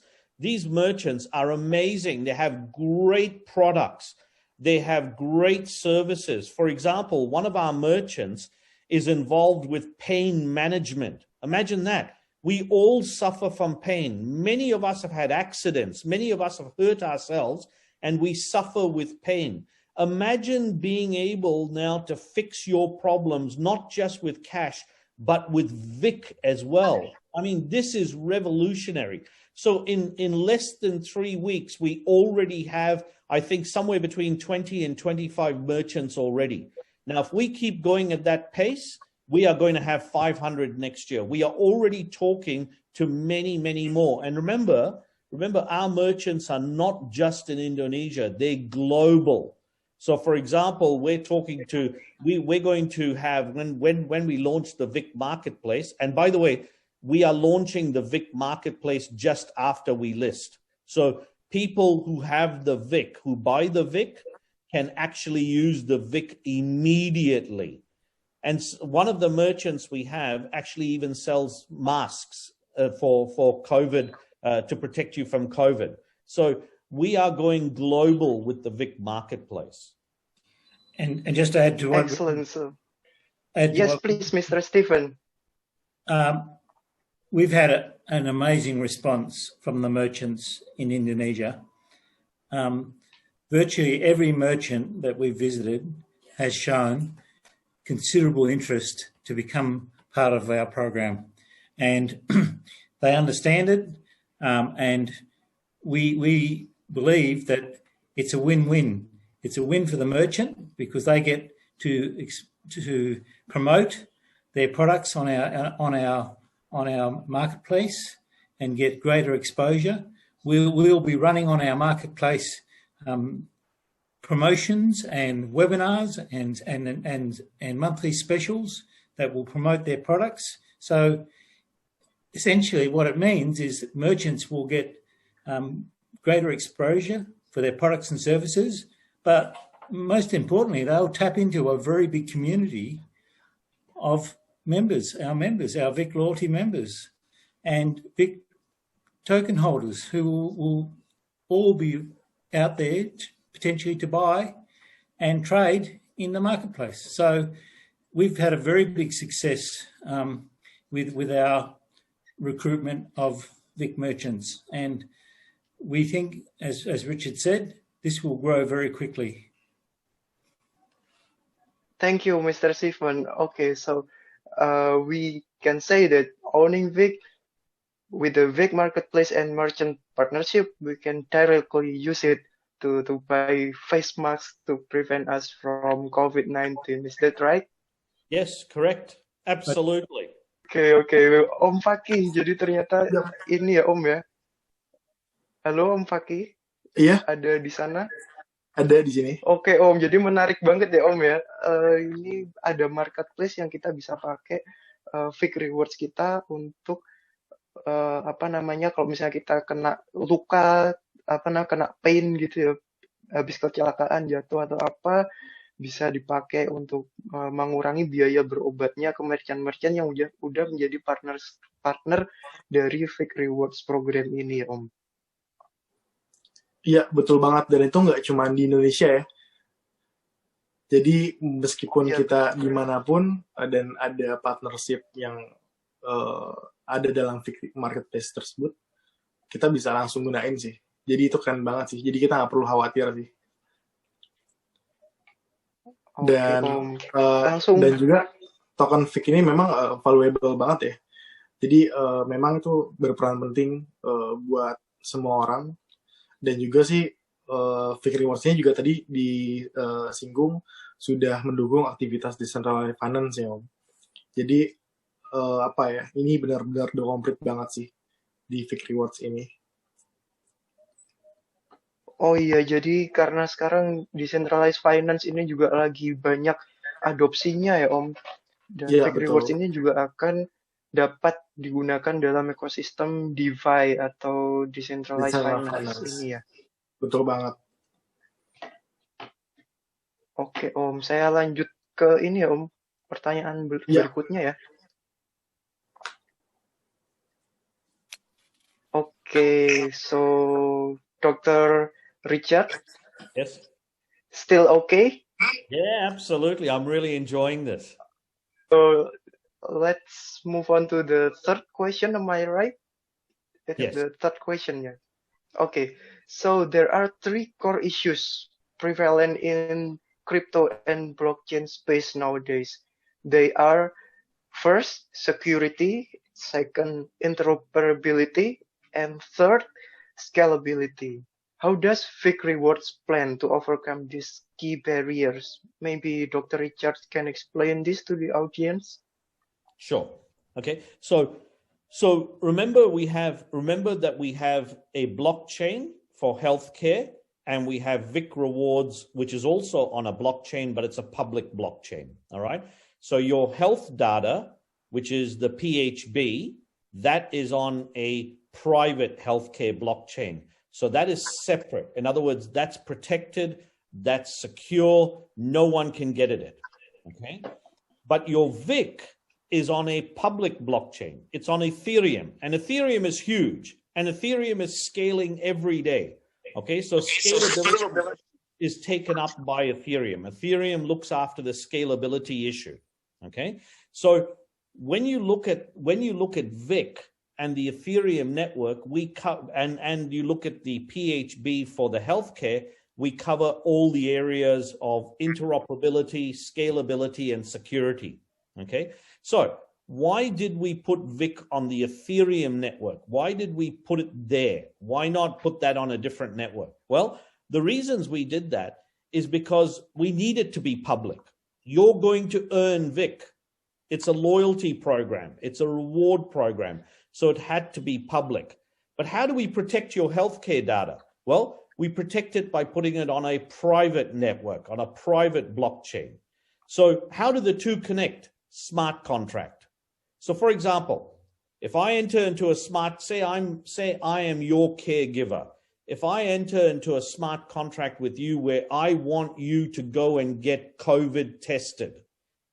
are amazing. They have great products. They have great services. For example, one of our merchants is involved with pain management. Imagine that. We all suffer from pain. Many of us have had accidents. Many of us have hurt ourselves, and we suffer with pain. Imagine being able now to fix your problems, not just with cash, but with Vic as well. I mean, this is revolutionary. So in less than 3 weeks, we already have, I think, somewhere between 20 and 25 merchants already. Now, if we keep going at that pace, we are going to have 500 next year. We are already talking to many, many more. And remember, our merchants are not just in Indonesia, they're global. So, for example, we're going to have, when we launch the Vic Marketplace, and by the way, we are launching the Vic Marketplace just after we list. So people who have the Vic, who buy the Vic, can actually use the Vic immediately. And one of the merchants we have actually even sells masks for COVID, to protect you from COVID. So we are going global with the Vic Marketplace. And just to add to what... Excellent, sir. Yes, please, Mr. Stephen. We've had an amazing response from the merchants in Indonesia. Virtually every merchant that we've visited has shown considerable interest to become part of our program. And they understand it, and we believe that it's a win-win. It's a win for the merchant because they get to promote their products on our marketplace and get greater exposure. We'll be running on our marketplace promotions and webinars and monthly specials that will promote their products. So essentially what it means is that merchants will get greater exposure for their products and services, but most importantly, they'll tap into a very big community of members, our Vic Loyalty members and Vic token holders who will all be out there potentially to buy and trade in the marketplace. So we've had a very big success with our recruitment of Vic merchants, and we think, as Richard said, this will grow very quickly. Thank you, Mr. Stephen. Okay, so we can say that owning Vic, with the Vic Marketplace and merchant partnership, we can directly use it to buy face masks to prevent us from COVID-19. Is that right? Yes, correct. Absolutely. Oke. Om Fakih, jadi ternyata ini ya Om ya. Halo Om Fakih. Iya. Ada di sana? Ada di sini. Oke Om, jadi menarik banget ya Om ya. Ini ada marketplace yang kita bisa pakai Vic Rewards kita untuk kalau misalnya kita kena luka, kena pain gitu ya, habis kecelakaan jatuh atau apa, bisa dipakai untuk mengurangi biaya berobatnya ke merchant-merchant yang udah menjadi partner dari Vic Rewards program ini, Om. Iya, betul banget. Dan itu nggak cuma di Indonesia ya. Jadi meskipun kita dimanapun dan ada partnership yang ada dalam Vic Marketplace tersebut, kita bisa langsung gunain sih. Jadi itu keren banget sih. Jadi kita nggak perlu khawatir sih. Dan dan juga token Vic ini memang valuable banget ya. Jadi memang itu berperan penting buat semua orang. Dan juga sih Vic Rewards-nya juga tadi disinggung sudah mendukung aktivitas decentralized finance ya Om. Jadi ini benar-benar udah komplit banget sih di Vic Rewards ini. Oh iya, jadi karena sekarang decentralized finance ini juga lagi banyak adopsinya ya Om. Dan Vic Rewards ini juga akan dapat digunakan dalam ekosistem DeFi atau decentralized finance ini ya. Betul banget. Oke Om, saya lanjut ke ini ya Om, pertanyaan berikutnya ya. Okay, so Dr. Richard? Yes. Still okay? Yeah, absolutely. I'm really enjoying this. So let's move on to the third question, am I right? Yes. The third question, yeah. Okay, so there are 3 core issues prevalent in crypto and blockchain space nowadays. They are first, security, second, interoperability, and third, scalability. How does Vic Rewards plan to overcome these key barriers? Maybe Dr. Richard can explain this to the audience. Sure. Okay. So remember that we have a blockchain for healthcare, and we have Vic Rewards, which is also on a blockchain, but it's a public blockchain. All right. So your health data, which is the PHB, that is on a private healthcare blockchain. So that is separate. In other words, that's protected, that's secure, no one can get at it. Okay. But your Vic is on a public blockchain. It's on Ethereum, and Ethereum is huge, and Ethereum is scaling every day. Okay, so scalability is taken up by Ethereum. Ethereum looks after the scalability issue. Okay, so when you look at Vic and the Ethereum network, and you look at the PHB for the healthcare, we cover all the areas of interoperability, scalability, and security. Okay, so why did we put Vic on the Ethereum network? Why did we put it there? Why not put that on a different network? Well, the reasons we did that is because we need it to be public. You're going to earn Vic. It's a loyalty program. It's a reward program. So it had to be public. But how do we protect your healthcare data? Well, we protect it by putting it on a private network, on a private blockchain. So how do the two connect? Smart contract. So for example, if I enter into a smart, say I am your caregiver. If I enter into a smart contract with you where I want you to go and get COVID tested,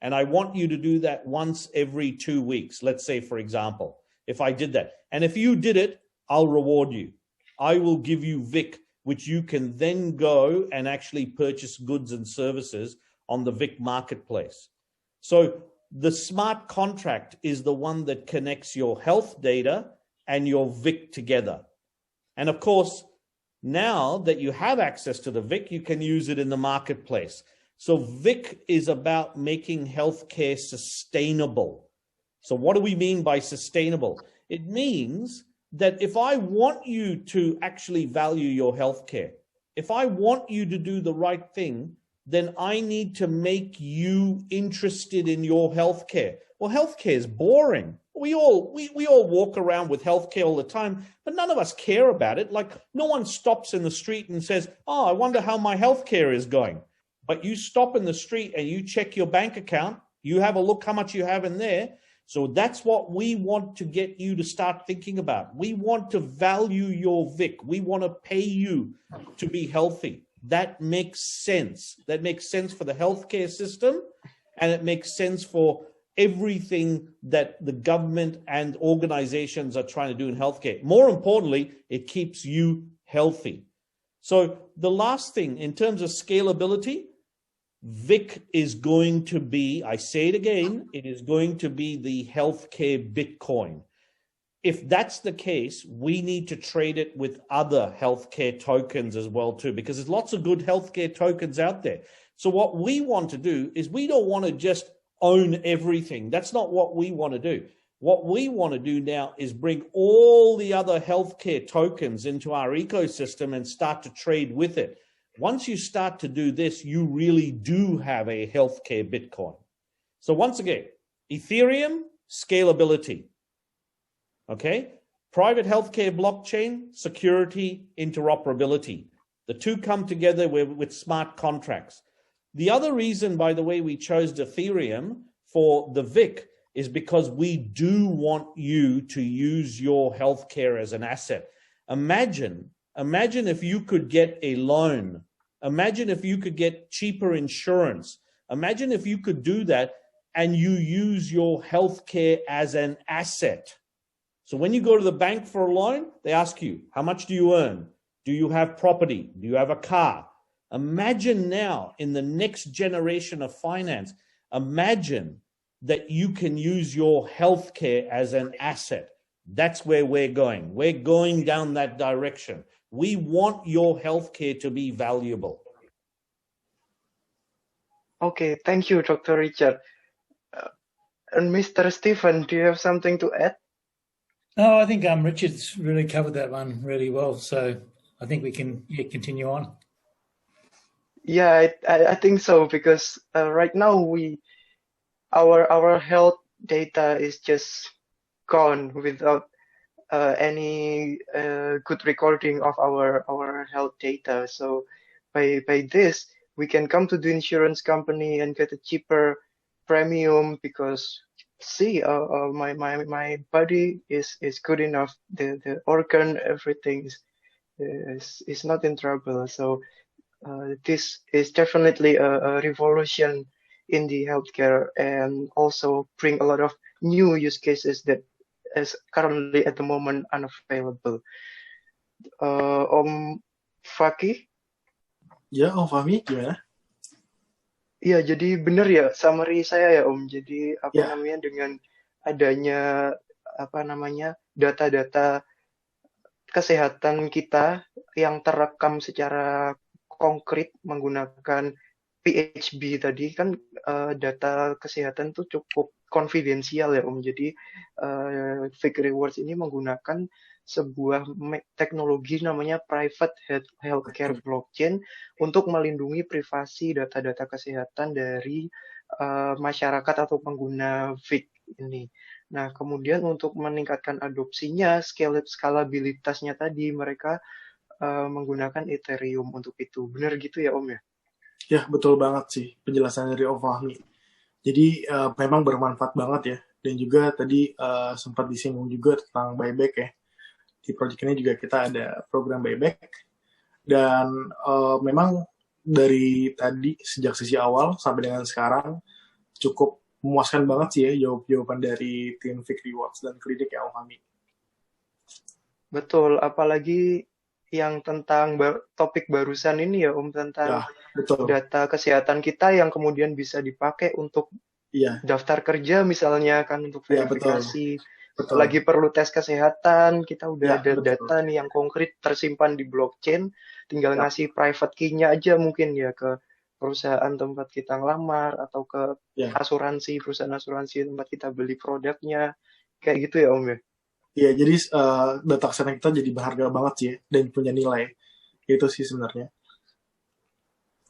and I want you to do that once every 2 weeks, let's say, for example, if I did that, and if you did it, I'll reward you. I will give you Vic, which you can then go and actually purchase goods and services on the Vic marketplace. So the smart contract is the one that connects your health data and your Vic together. And of course, now that you have access to the Vic, you can use it in the marketplace. So Vic is about making healthcare sustainable. So what do we mean by sustainable? It means that if I want you to actually value your healthcare, if I want you to do the right thing, then I need to make you interested in your healthcare. Well, healthcare is boring. We all walk around with healthcare all the time, but none of us care about it. Like, no one stops in the street and says, oh, I wonder how my healthcare is going. But you stop in the street and you check your bank account, you have a look how much you have in there. So that's what we want to get you to start thinking about. We want to value your Vic. We want to pay you to be healthy. That makes sense. That makes sense for the healthcare system, and it makes sense for everything that the government and organizations are trying to do in healthcare. More importantly, it keeps you healthy. So the last thing, in terms of scalability, Vic is going to be, I say it again, it is going to be the healthcare Bitcoin. If that's the case, we need to trade it with other healthcare tokens as well too, because there's lots of good healthcare tokens out there. So what we want to do is we don't want to just own everything. That's not what we want to do. What we want to do now is bring all the other healthcare tokens into our ecosystem and start to trade with it. Once you start to do this, you really do have a healthcare Bitcoin. So once again, Ethereum, scalability. Okay? Private healthcare blockchain, security, interoperability. The two come together with smart contracts. The other reason, by the way, we chose Ethereum for the VIC is because we do want you to use your healthcare as an asset. Imagine if you could get a loan. Imagine if you could get cheaper insurance. Imagine if you could do that and you use your healthcare as an asset. So when you go to the bank for a loan, they ask you, how much do you earn? Do you have property? Do you have a car? Imagine now in the next generation of finance, imagine that you can use your healthcare as an asset. That's where we're going. We're going down that direction. We want your healthcare to be valuable. Okay, thank you, Dr. Richard. And Mr. Stephen, do you have something to add? No, I think Richard's really covered that one really well. So I think we can continue on. Yeah, I think so, because right now our health data is just gone without any good recording of our health data. So by this, we can come to the insurance company and get a cheaper premium because see, my body is good enough. The organ, everything is not in trouble. So this is definitely a revolution in the healthcare and also bring a lot of new use cases that is currently at the moment unavailable. Om Fakih? Ya, Om Fahmi, gimana? Iya, jadi benar ya summary saya ya Om. Jadi apa Ya. namanya dengan adanya apa namanya data-data kesehatan kita yang terekam secara konkret menggunakan PHB tadi kan data kesehatan tuh cukup konfidensial ya Om. Jadi Fake Rewards ini menggunakan sebuah teknologi namanya Private Healthcare Blockchain untuk melindungi privasi data-data kesehatan dari masyarakat atau pengguna VIC ini. Nah, kemudian untuk meningkatkan adopsinya, skalabilitasnya tadi mereka menggunakan Ethereum untuk itu. Benar gitu ya Om ya? Ya, betul banget sih penjelasan dari Om Fahmi. Jadi memang bermanfaat banget ya. Dan juga tadi sempat disinggung juga tentang buyback ya. Di project ini juga kita ada program buyback. Dan memang dari tadi sejak sesi awal sampai dengan sekarang cukup memuaskan banget sih ya jawaban dari tim Fake Rewards dan klinik ya Om Fahmi. Betul, apalagi yang tentang topik barusan ini ya Om tentang data kesehatan kita yang kemudian bisa dipakai untuk daftar kerja misalnya kan untuk verifikasi. Betul. Lagi perlu tes kesehatan, kita udah ada data nih yang konkret tersimpan di blockchain, tinggal ngasih private key-nya aja mungkin ya ke perusahaan tempat kita ngelamar atau ke asuransi, perusahaan asuransi tempat kita beli produknya, kayak gitu ya Om ya? Iya, jadi data kesehatan kita jadi berharga banget sih ya, dan punya nilai. Itu sih sebenarnya.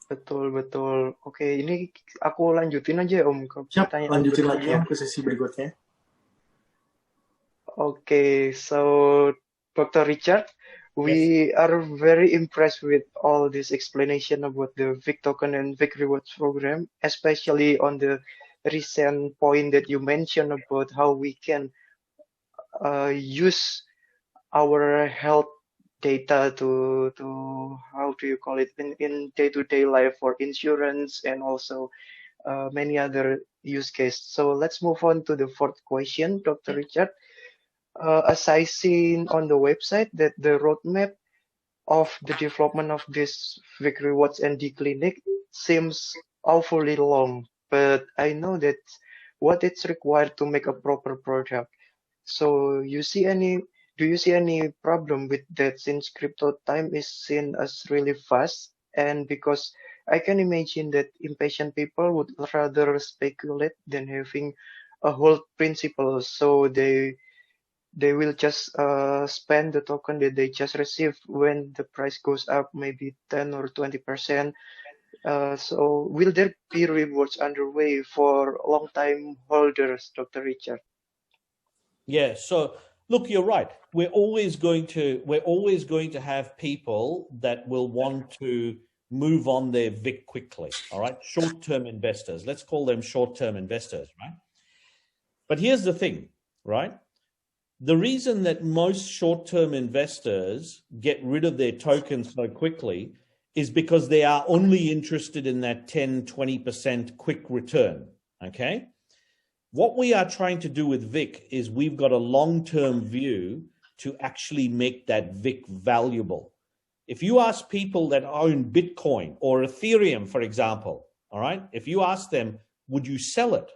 Betul. Oke, ini aku lanjutin aja Om ke pertanyaan lanjutin lagi ya ke sesi berikutnya. Okay, so Dr. Richard, we are very impressed with all this explanation about the VIC token and VIC rewards program, especially on the recent point that you mentioned about how we can use our health data to how do you call it in day-to-day life for insurance and also many other use cases. So let's move on to the fourth question, Dr. Richard. As I seen on the website that the roadmap of the development of this VIC Rewards and D-Clinic seems awfully long, but I know that what it's required to make a proper product. So do you see any problem with that since crypto time is seen as really fast? And because I can imagine that impatient people would rather speculate than having a hold principle. So they will just spend the token that they just received when the price goes up, maybe 10 or 20%. So will there be rewards underway for long-time holders, Dr. Richard? Yeah. So look, you're right. We're always going to have people that will want to move on their VIC quickly. All right. Short-term investors. Let's call them short-term investors, right? But here's the thing, right? The reason that most short-term investors get rid of their tokens so quickly is because they are only interested in that 10, 20% quick return, okay? What we are trying to do with VIC is we've got a long-term view to actually make that VIC valuable. If you ask people that own Bitcoin or Ethereum, for example, all right, if you ask them, would you sell it?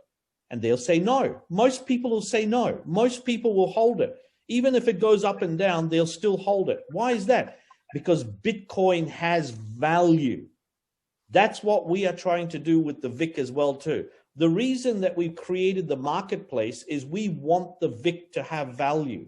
And they'll say no. Most people will say no. Most people will hold it. Even if it goes up and down, they'll still hold it. Why is that? Because Bitcoin has value. That's what we are trying to do with the VIC as well too. The reason that we've created the marketplace is we want the VIC to have value.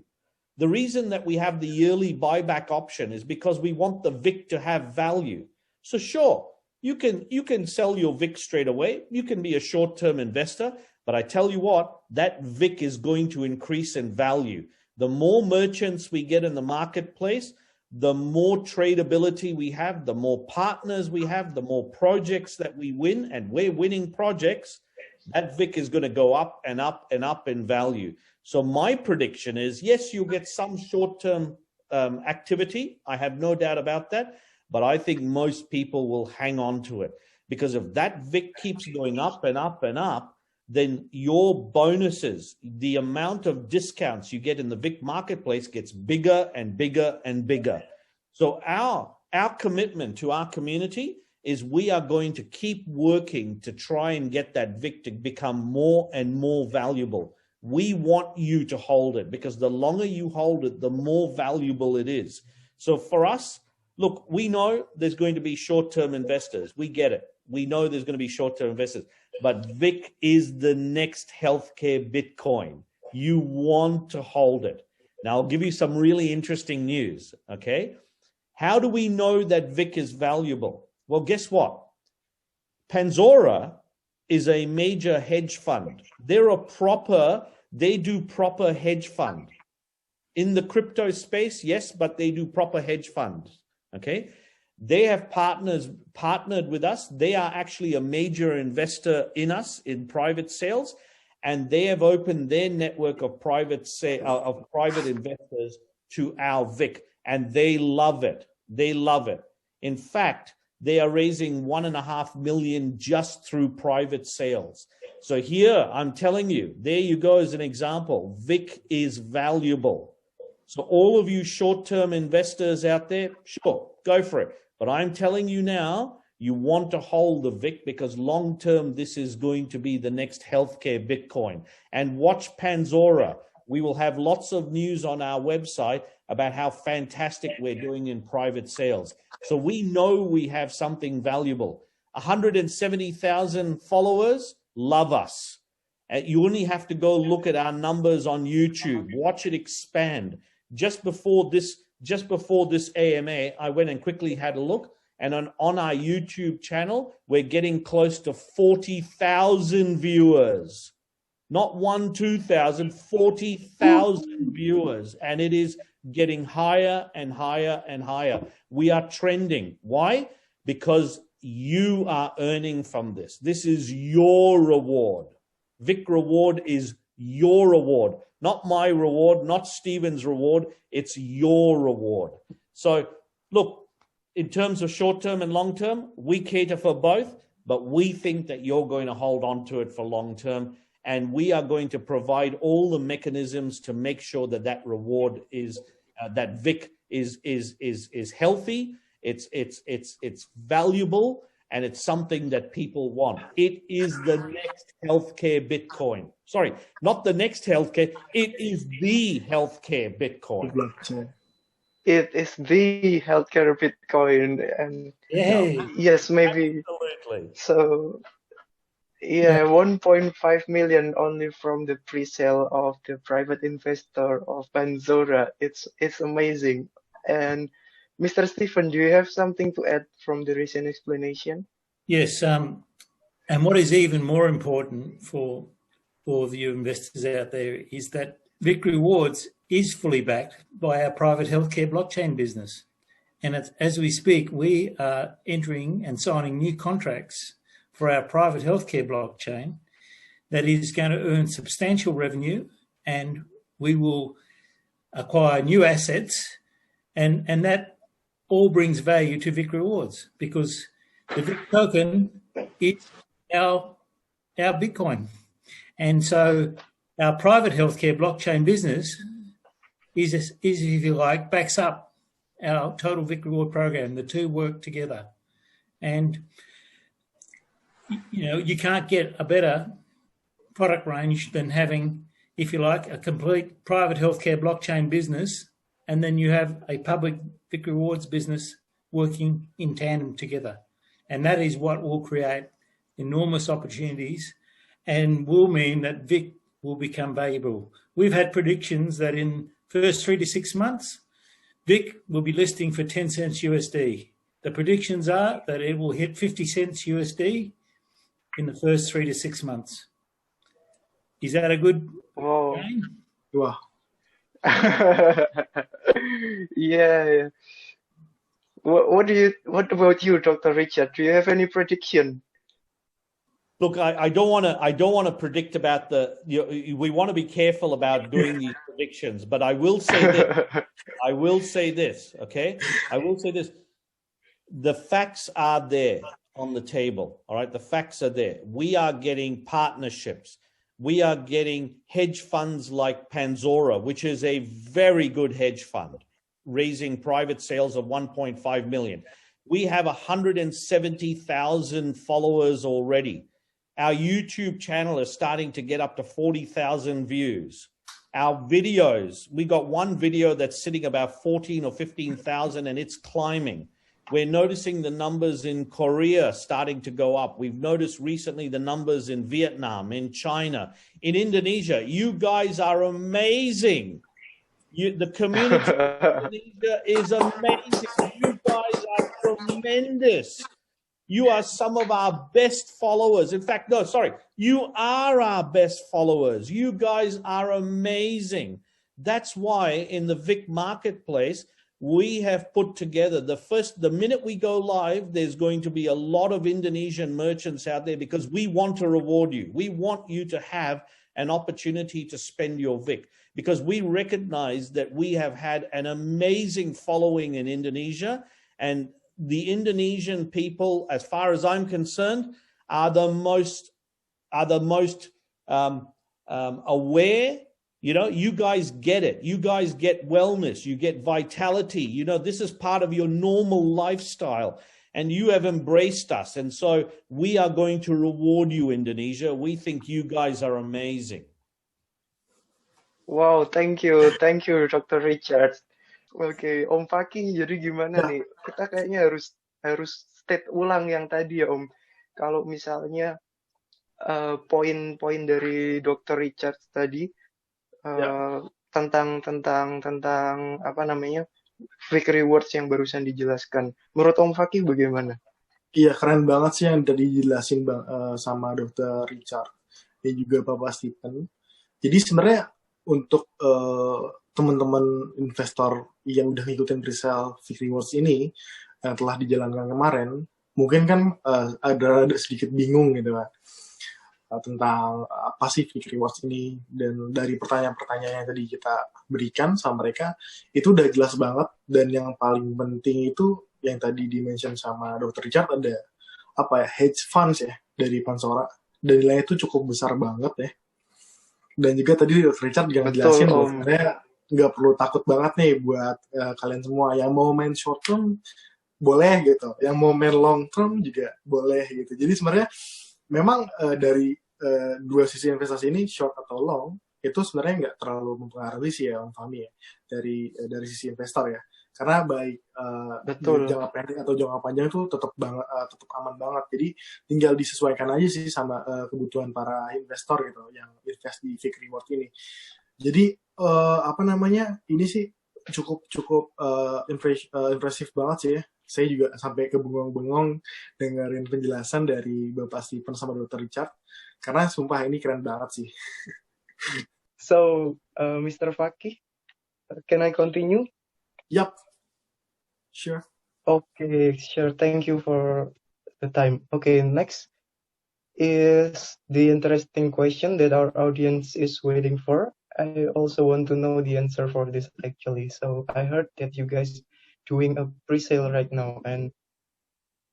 The reason that we have the yearly buyback option is because we want the VIC to have value. So sure, you can sell your VIC straight away. You can be a short-term investor. But I tell you what, that VIC is going to increase in value. The more merchants we get in the marketplace, the more tradability we have, the more partners we have, the more projects that we win, and we're winning projects, that VIC is going to go up and up and up in value. So my prediction is, yes, you'll get some short-term activity. I have no doubt about that. But I think most people will hang on to it. Because if that VIC keeps going up and up and up, then your bonuses, the amount of discounts you get in the VIC marketplace gets bigger and bigger and bigger. So our commitment to our community is we are going to keep working to try and get that VIC to become more and more valuable. We want you to hold it because the longer you hold it, the more valuable it is. So for us, look, we know there's going to be short-term investors. We get it. We know there's going to be short-term investors. But VIC is the next healthcare Bitcoin. You want to hold it. Now, I'll give you some really interesting news, okay? How do we know that VIC is valuable? Well, guess what? Panzora is a major hedge fund. They do proper hedge fund. In the crypto space, yes, but they do proper hedge funds, okay? They have partnered with us. They are actually a major investor in us in private sales, and they have opened their network of private investors to our VIC, and they love it. They love it. In fact, they are raising $1.5 million just through private sales. So here, I'm telling you, there you go as an example. VIC is valuable. So all of you short-term investors out there, sure, go for it. But I'm telling you now, you want to hold the VIC because long-term, this is going to be the next healthcare Bitcoin. And watch Panzora. We will have lots of news on our website about how fantastic we're doing in private sales. So we know we have something valuable. 170,000 followers love us. You only have to go look at our numbers on YouTube. Watch it expand. Just before this AMA, I went and quickly had a look, and on our YouTube channel, we're getting close to 40,000 viewers. Not 2,000, 40,000 viewers, and it is getting higher and higher and higher. We are trending. Why? Because you are earning from this. This is your reward. VIC reward is your reward, not my reward, not Stephen's reward. It's your reward. So look, in terms of short-term and long-term, we cater for both, but we think that you're going to hold on to it for long-term, and we are going to provide all the mechanisms to make sure that that reward is, that VIC is healthy, it's valuable, and it's something that people want. It is the next healthcare Bitcoin. Sorry, not the next healthcare. It is the healthcare Bitcoin. It is the healthcare Bitcoin, and Yay. yes, maybe. Absolutely. So Yeah, 1.5 million only from the pre-sale of the private investor of Panzora. It's amazing. And Mr. Stephen, do you have something to add from the recent explanation? Yes, and what is even more important for the investors out there is that Vic Rewards is fully backed by our private healthcare blockchain business. And as we speak, we are entering and signing new contracts for our private healthcare blockchain that is going to earn substantial revenue, and we will acquire new assets, and that all brings value to Vic Rewards, because the Vic token is our Bitcoin. And so our private healthcare blockchain business is, if you like, backs up our total Vic Reward program. The two work together. And, you know, you can't get a better product range than having, if you like, a complete private healthcare blockchain business, and then you have a public Vic Rewards business working in tandem together. And that is what will create enormous opportunities and will mean that Vic will become valuable. We've had predictions that in first 3 to 6 months, Vic will be listing for 10 cents USD. The predictions are that it will hit 50 cents USD in the first 3 to 6 months. Is that a good game? Wow. Yeah. What about you, Dr. Richard? Do you have any prediction? Look, I don't want to predict about we want to be careful about doing these predictions, but I will say this. Okay? I will say this. The facts are there on the table. All right? The facts are there. We are getting partnerships. We are getting hedge funds like Panzora, which is a very good hedge fund, raising private sales of 1.5 million. We have 170,000 followers already. Our YouTube channel is starting to get up to 40,000 views. Our videos, we got one video that's sitting about 14 or 15,000 and it's climbing. We're noticing the numbers in Korea starting to go up. We've noticed recently the numbers in Vietnam, in China, in Indonesia. You guys are amazing. The community in Indonesia is amazing. You guys are tremendous. You are some of our best followers. In fact, no, sorry. You are our best followers. You guys are amazing. That's why in the Vic Marketplace, we have put together the minute we go live, there's going to be a lot of Indonesian merchants out there because we want to reward you. We want you to have an opportunity to spend your Vic because we recognize that we have had an amazing following in Indonesia, and the Indonesian people, as far as I'm concerned, are the most aware. You know, you guys get it. You guys get wellness. You get vitality. You know, this is part of your normal lifestyle, and you have embraced us. And so we are going to reward you, Indonesia. We think you guys are amazing. Wow, thank you, Dr. Richard. Oke, Om Fakih, jadi gimana nih? Kita kayaknya harus state ulang yang tadi ya, Om. Kalau misalnya poin-poin dari Dr. Richard tadi tentang apa namanya Vic Rewards yang barusan dijelaskan. Menurut Om Fakih bagaimana? Iya, keren banget sih yang tadi dijelasin sama Dr. Richard dan juga Bapak Stephen. Jadi sebenarnya untuk teman-teman investor yang udah ngikutin presale Vic Rewards ini yang telah dijalankan kemarin, mungkin kan ada sedikit bingung gitu kan tentang apa sih Vic Rewards ini, dan dari pertanyaan-pertanyaan yang tadi kita berikan sama mereka itu udah jelas banget. Dan yang paling penting itu yang tadi di-mention sama Dr. Richard, ada hedge funds ya dari Panzora, dan nilainya itu cukup besar banget ya. Dan juga tadi Dr. Richard juga ngejelasin bahwa sebenarnya nggak perlu takut banget nih buat kalian semua yang mau main short term boleh gitu, yang mau main long term juga boleh gitu. Jadi sebenarnya memang dari dua sisi investasi ini, short atau long, itu sebenarnya nggak terlalu mempengaruhi sih ya Om Fahmi ya, dari sisi investor ya. karena baik Betul. jangka pendek atau jangka panjang itu tetap aman banget. Jadi tinggal disesuaikan aja sih sama kebutuhan para investor gitu yang invest di Vic Reward ini. Jadi ini sih cukup impresif banget sih ya. Saya juga sampai kebengong-bengong dengerin penjelasan dari Bapak Stephen sama Dr. Richard, karena sumpah ini keren banget sih. So, Mr. Fakih, can I continue? Yup, sure. Okay, sure. Thank you for the time. Okay, next is the interesting question that our audience is waiting for. I also want to know the answer for this actually. So I heard that you guys doing a pre-sale right now and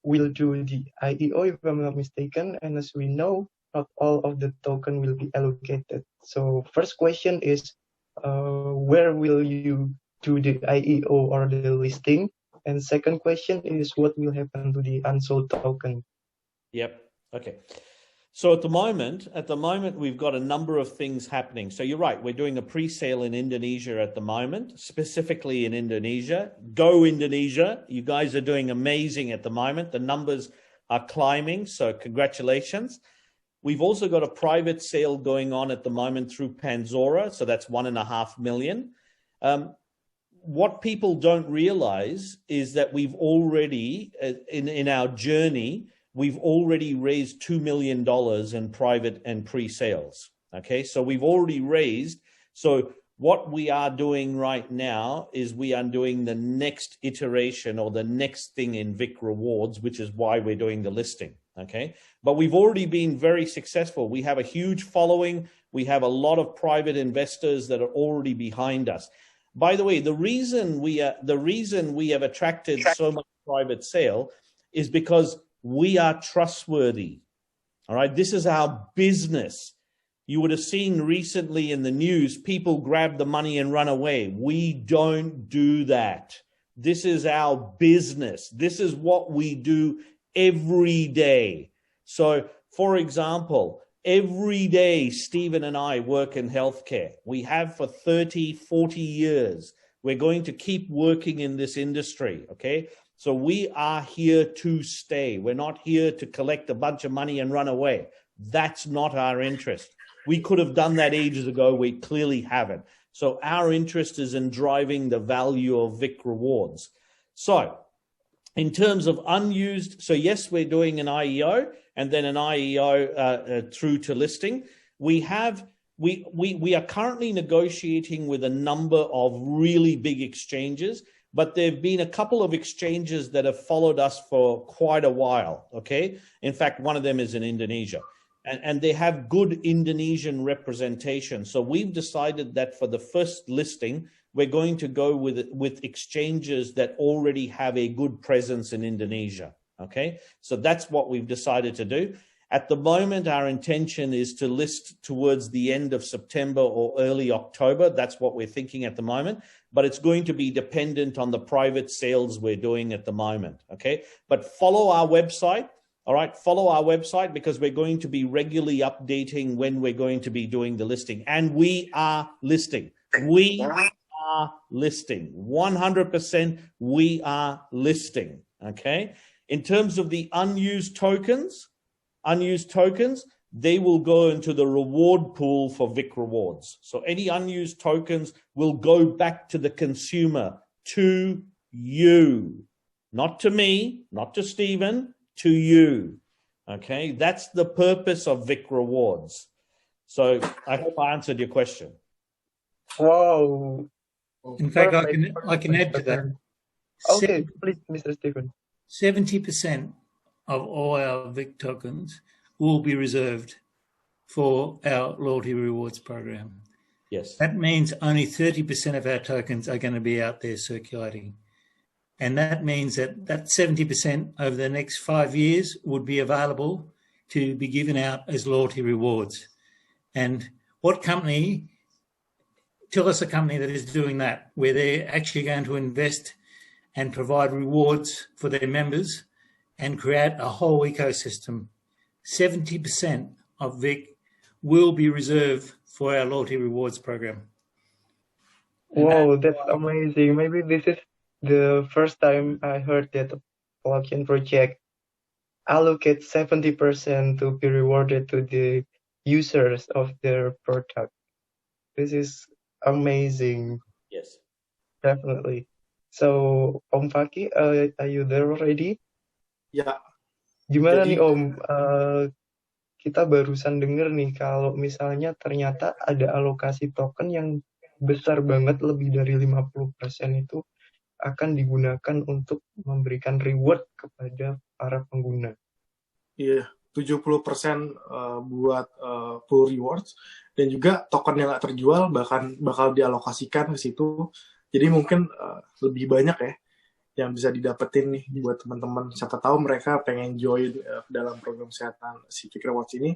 will do the IEO if I'm not mistaken. And as we know, not all of the token will be allocated. So first question is, where will you do the IEO or the listing? And second question is, what will happen to the unsold token? Yep. Okay. So at the moment, we've got a number of things happening. So you're right, we're doing a pre-sale in Indonesia at the moment, specifically in Indonesia. Go Indonesia. You guys are doing amazing at the moment. The numbers are climbing, so congratulations. We've also got a private sale going on at the moment through Panzora, so that's 1.5 million. What people don't realize is that we've already, in our journey, we've already raised $2 million in private and pre-sales. Okay, so we've already raised. So what we are doing right now is we are doing the next iteration or the next thing in Vic Rewards, which is why we're doing the listing. Okay, but we've already been very successful. We have a huge following. We have a lot of private investors that are already behind us. By the way, the reason we have attracted so much private sale is because we are trustworthy. All right. This is our business. You would have seen recently in the news, people grab the money and run away. We don't do that. This is our business. This is what we do every day. So, for example, every day, Stephen and I work in healthcare. We have for 30, 40 years. We're going to keep working in this industry. Okay. So we are here to stay. We're not here to collect a bunch of money and run away. That's not our interest. We could have done that ages ago. We clearly haven't. So our interest is in driving the value of Vic Rewards. So in terms of unused, so yes, we're doing an IEO and then an IEO through to listing. We are currently negotiating with a number of really big exchanges, but there have been a couple of exchanges that have followed us for quite a while, okay? In fact, one of them is in Indonesia, and they have good Indonesian representation. So we've decided that for the first listing, we're going to go with exchanges that already have a good presence in Indonesia, okay? So that's what we've decided to do. At the moment, our intention is to list towards the end of September or early October. That's what we're thinking at the moment, but it's going to be dependent on the private sales we're doing at the moment, okay? But follow our website, all right? Follow our website because we're going to be regularly updating when we're going to be doing the listing. And we are listing. We are listing. 100% we are listing, okay? In terms of the unused tokens, they will go into the reward pool for Vic Rewards. So any unused tokens will go back to the consumer, to you, not to me, not to Stephen, to you. Okay, that's the purpose of Vic Rewards. So I hope I answered your question. Wow. In fact, I can add to that. Okay, please, Mr. Stephen. 70% of all our Vic tokens will be reserved for our loyalty rewards program. Yes. That means only 30% of our tokens are going to be out there circulating. And that means that 70% over the next 5 years would be available to be given out as loyalty rewards. And what company, tell us a company that is doing that, where they're actually going to invest and provide rewards for their members and create a whole ecosystem. 70% of VIC will be reserved for our loyalty rewards program. Wow, that's amazing. Maybe this is the first time I heard that the blockchain project allocate 70% to be rewarded to the users of their product. This is amazing, Yes. definitely. So, Om Faki, are you there already? Ya, Gimana Jadi- nih Om? Kita barusan denger nih kalau misalnya ternyata ada alokasi token yang besar banget, lebih dari 50% itu akan digunakan untuk memberikan reward kepada para pengguna. iya, 70% buat full rewards, dan juga token yang nggak terjual bakal dialokasikan ke situ. Jadi mungkin lebih banyak ya yang bisa didapetin nih buat teman-teman. Siapa tahu mereka pengen join dalam program kesehatan Civic Rewards ini.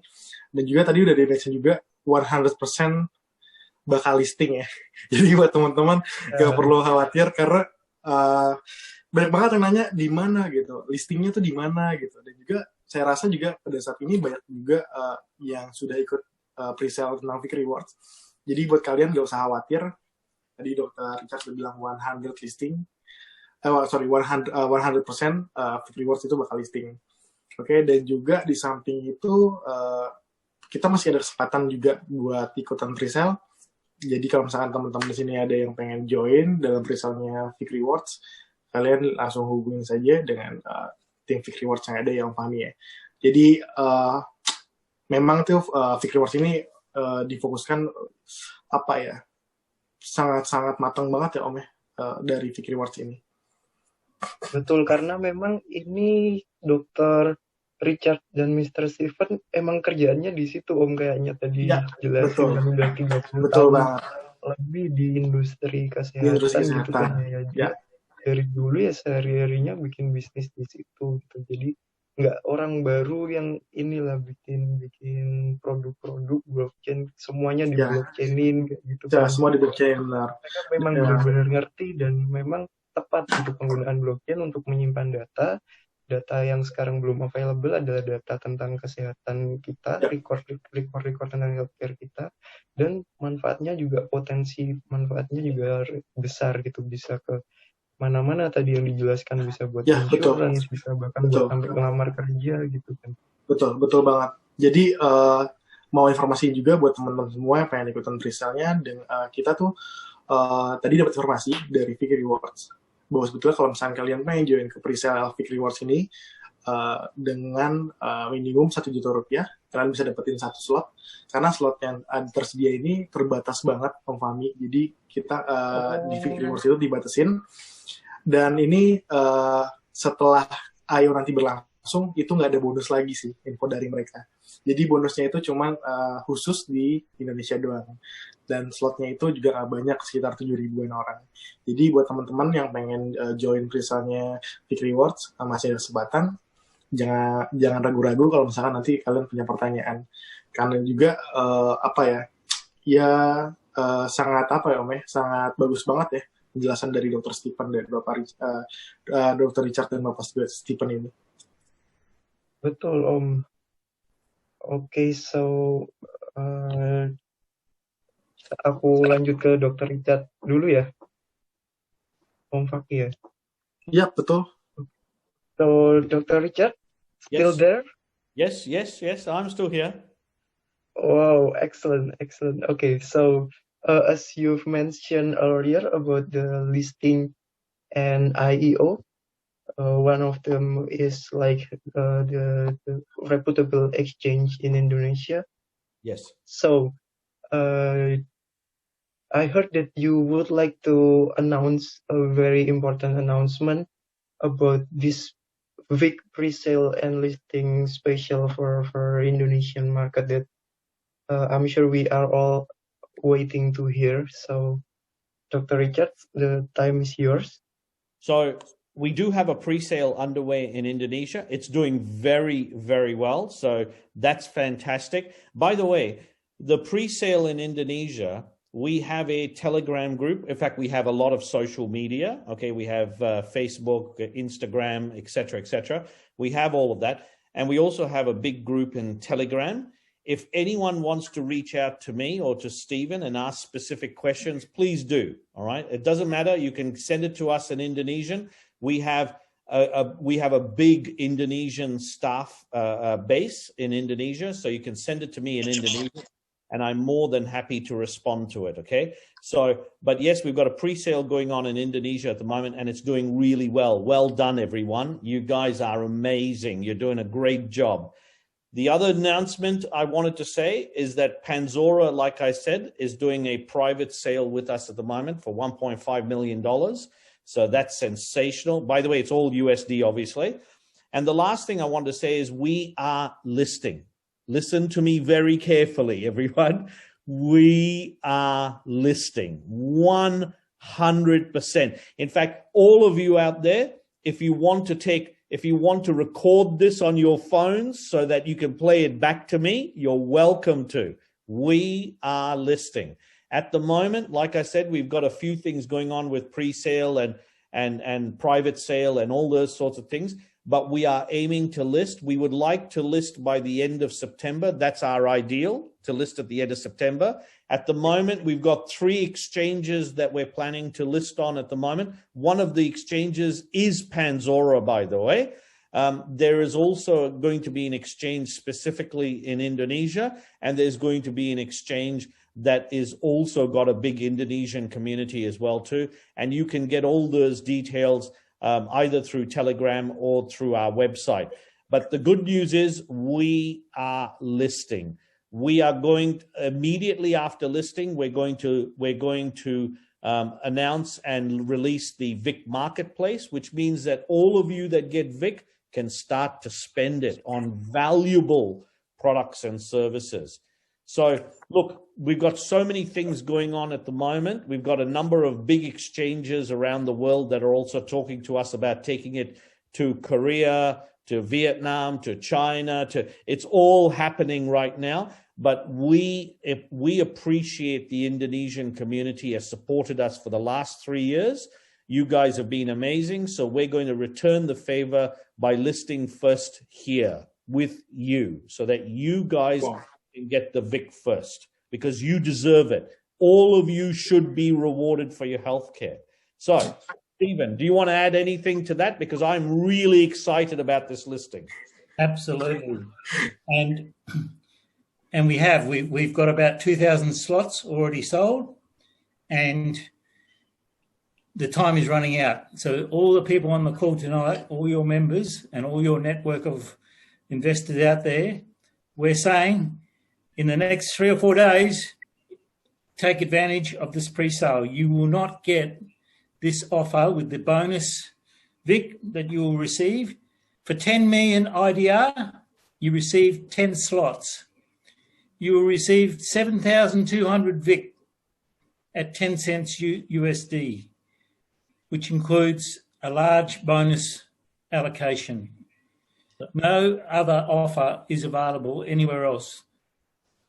Dan juga tadi udah di-mention juga 100% bakal listing ya. Jadi buat teman-teman nggak perlu khawatir, karena banyak banget yang nanya di mana gitu, listingnya tuh di mana gitu. Dan juga saya rasa juga pada saat ini banyak juga yang sudah ikut pre-sale tentang Civic Rewards. Jadi buat kalian nggak usah khawatir. Tadi Dr. Richard udah bilang 100 listing. 100% Civic Rewards itu bakal listing. Oke, dan juga di samping itu kita masih ada kesempatan juga buat ikutan presale. Jadi kalau misalkan teman-teman di sini ada yang pengen join dalam presale-nya Civic Rewards, kalian langsung hubungin saja dengan tim Civic Rewards yang ada, yang Fahmi ya. Jadi memang tuh Civic Rewards ini difokuskan apa ya, sangat-sangat matang banget ya Om ya, dari Civic Rewards ini. Betul, karena memang ini Dr. Richard dan Mr. Stephen emang kerjaannya di situ Om, kayaknya tadi Ya, jelasin betul. kan udah 30 Betul tahun banget. lebih di industri kesehatan, Di industri gitu kesehatan. kan ya. Jadi Ya. dari dulu ya sehari-harinya bikin bisnis di situ gitu. Jadi nggak orang baru yang inilah bikin produk-produk blockchain, semuanya di Ya. blockchainin kayak gitu Ya, kan. semua di blockchain, benar. Mereka memang Ya. benar-benar ngerti dan memang tepat untuk penggunaan blockchain untuk menyimpan data yang sekarang belum available adalah data tentang kesehatan kita, Ya. record tentang healthcare kita, dan potensi manfaatnya juga besar gitu, bisa ke mana-mana tadi yang dijelaskan, bisa buat Ya, betul. insurance, bisa bahkan Betul. buat sampai ngelamar kerja gitu kan. Betul banget. Jadi mau informasi juga buat teman-teman semua yang pengen ikutan presale-nya, dan kita tuh tadi dapat informasi dari Civic Rewards bahwa sebetulnya kalau misalnya kalian pengen join ke presale Civic Rewards ini dengan minimum 1 juta rupiah, kalian bisa dapetin 1 slot, karena slot yang tersedia ini terbatas banget Om Fahmi. Jadi kita di Civic Rewards itu dibatasin, dan ini setelah IO nanti berlangsung itu nggak ada bonus lagi sih, info dari mereka. Jadi bonusnya itu cuma khusus di Indonesia doang. Dan slotnya itu juga nggak banyak, sekitar 7.000-an orang. Jadi buat teman-teman yang pengen join presale-nya Civic Rewards, masih ada kesempatan. Jangan ragu-ragu kalau misalkan nanti kalian punya pertanyaan. Karena juga sangat Om ya, sangat bagus banget ya penjelasan dari Dr. Stephen dan Dr. Richard dan Bapak Stephen ini. Betul Om. Oke, so aku lanjut ke Dr. Richard dulu ya, Om Faki ya. Ya, betul. So, Dr. Richard, still Yes. there? Yes, I'm still here. Wow, excellent. Okay, so as you've mentioned earlier about the listing and IEO, one of them is like the reputable exchange in Indonesia. Yes. So, I heard that you would like to announce a very important announcement about this big pre-sale and listing special for Indonesian market that I'm sure we are all waiting to hear. So, Dr. Richard, the time is yours. So we do have a pre-sale underway in Indonesia. It's doing very, very well. So that's fantastic. By the way, the pre-sale in Indonesia, we have a Telegram group. In fact, we have a lot of social media. Okay, we have Facebook, Instagram, etc., etc. We have all of that. And we also have a big group in Telegram. if anyone wants to reach out to me or to Stephen and ask specific questions, please do. All right. It doesn't matter. You can send it to us in Indonesian. We have a big Indonesian staff base in Indonesia, so you can send it to me in Indonesian, and I'm more than happy to respond to it. Okay. So, but yes, we've got a pre-sale going on in Indonesia at the moment, and it's doing really well. Well done, everyone. You guys are amazing. You're doing a great job. The other announcement I wanted to say is that Panzora, like I said, is doing a private sale with us at the moment for $1.5 million. So that's sensational. By the way, it's all USD, obviously. And the last thing I want to say is we are listing. Listen to me very carefully, everyone. We are listing 100%. In fact, all of you out there, if you want to record this on your phones so that you can play it back to me, you're welcome to. We are listing. At the moment, like I said, we've got a few things going on with pre-sale and private sale and all those sorts of things, but we are aiming to list. We would like to list by the end of September. That's our ideal, to list at the end of September. At the moment, we've got 3 exchanges that we're planning to list on at the moment. One of the exchanges is Panzora, by the way. There is also going to be an exchange specifically in Indonesia, and there's going to be an exchange that is also got a big Indonesian community as well too. And you can get all those details either through Telegram or through our website. But the good news is we are listing. We are going immediately after listing. We're going to announce and release the Vic Marketplace, which means that all of you that get Vic can start to spend it on valuable products and services. So look, we've got so many things going on at the moment. We've got a number of big exchanges around the world that are also talking to us about taking it to Korea, to Vietnam, to China, it's all happening right now. But we appreciate the Indonesian community has supported us for the last 3 years. You guys have been amazing. So we're going to return the favor by listing first here with you so that you guys can get the Vic first, because you deserve it. All of you should be rewarded for your healthcare. So, Stephen, do you want to add anything to that? Because I'm really excited about this listing. Absolutely. And we've got about 2,000 slots already sold, and the time is running out. So all the people on the call tonight, all your members and all your network of investors out there, we're saying in the next 3 or 4 days, take advantage of this pre-sale. You will not get this offer with the bonus Vic that you will receive. For 10 million IDR, you receive 10 slots. You will receive 7,200 Vic at 10 cents USD, which includes a large bonus allocation. No other offer is available anywhere else.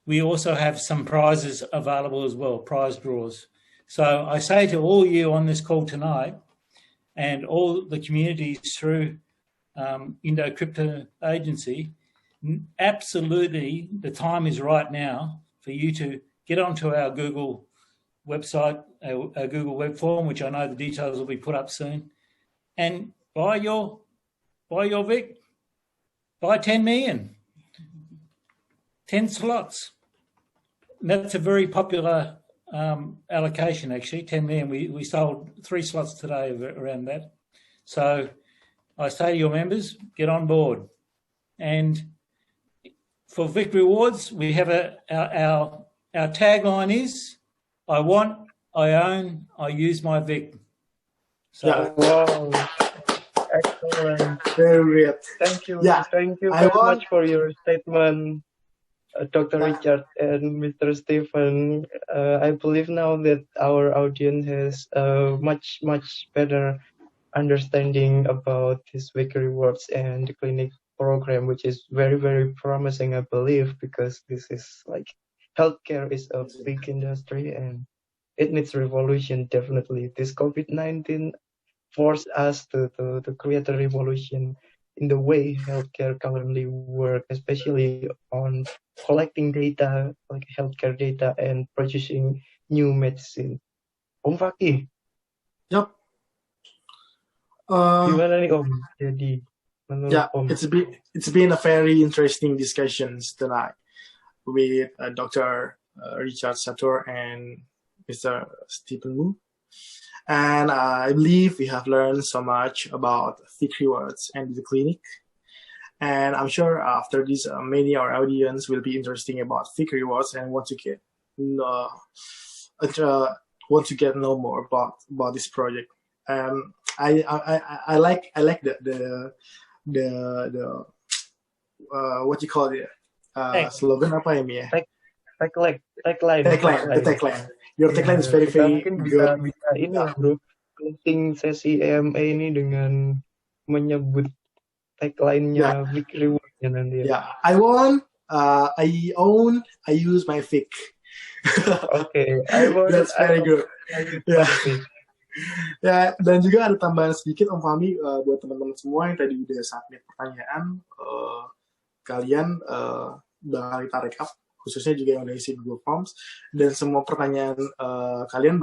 We also have some prizes available as well, prize draws. So I say to all you on this call tonight and all the communities through Indo Crypto Agency, absolutely the time is right now for you to get onto our Google website, our Google web form, which I know the details will be put up soon, and buy your Vic, buy 10 million, 10 slots. That's a very popular allocation, actually, 10 million. We sold 3 slots today around that. So I say to your members, get on board. And for Vic Rewards, we have our tagline is, I want, I own, I use my Vic. So, Yeah. Wow. Excellent. Very great. Thank you. Yeah. Thank you I very want- much for your statement, Dr. Richard and Mr. Stephen. I believe now that our audience has a much better understanding about this Vic Rewards and the clinic program, which is very promising, I believe, because this is like healthcare is a big industry and it needs revolution. Definitely, this COVID-19 forced us to create a revolution in the way healthcare currently works, especially on collecting data, like healthcare data, and producing new medicine. Om Fakih, Yup. Uh, gimana nih Om? Jadi menurut yeah, Om? it's been a very interesting discussions tonight with Dr. Richard Sator and Mr. Stephen Wu. And I believe we have learned so much about thick rewards and the clinic. And I'm sure after this, many of our audience will be interesting about thick rewards and want to get know more about this project. I like the what you call it slogan apa ya? Tagline. Your tagline is very mungkin good. Bisa ini lah bro, closing sesi EMA ini dengan menyebut tagline-nya Big Reward-nya nanti. Yeah, I own, I use my FIC. Okay, That's very good. Yeah. Ya, dan juga ada tambahan sedikit Om Fahmi buat teman-teman semua yang tadi udah submit pertanyaan, kalian bakal kita recap, khususnya juga yang udah isi Google Forms, dan semua pertanyaan kalian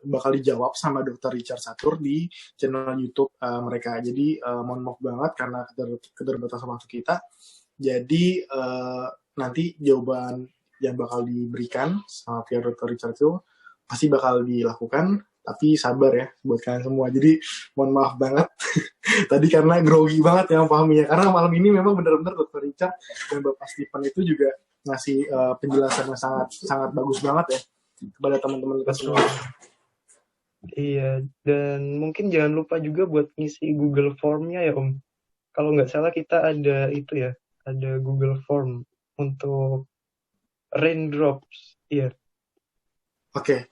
bakal dijawab sama Dr. Richard Satur di channel YouTube mereka. Jadi mohon maaf banget karena keterbatasan waktu kita. Jadi nanti jawaban yang bakal diberikan sama pihak Dr. Richard itu pasti bakal dilakukan, tapi sabar ya buat kalian semua. Jadi mohon maaf banget tadi karena grogi banget ya Fahmi ya, karena malam ini memang benar-benar Dr. Richard dan Bapak Stephen itu juga ngasih penjelasan yang sangat bagus banget ya kepada teman-teman kita semua. Iya, dan mungkin jangan lupa juga buat ngisi Google Form-nya ya Om. Kalau nggak salah kita ada itu ya, ada Google Form untuk Raindrops. Iya. Okay.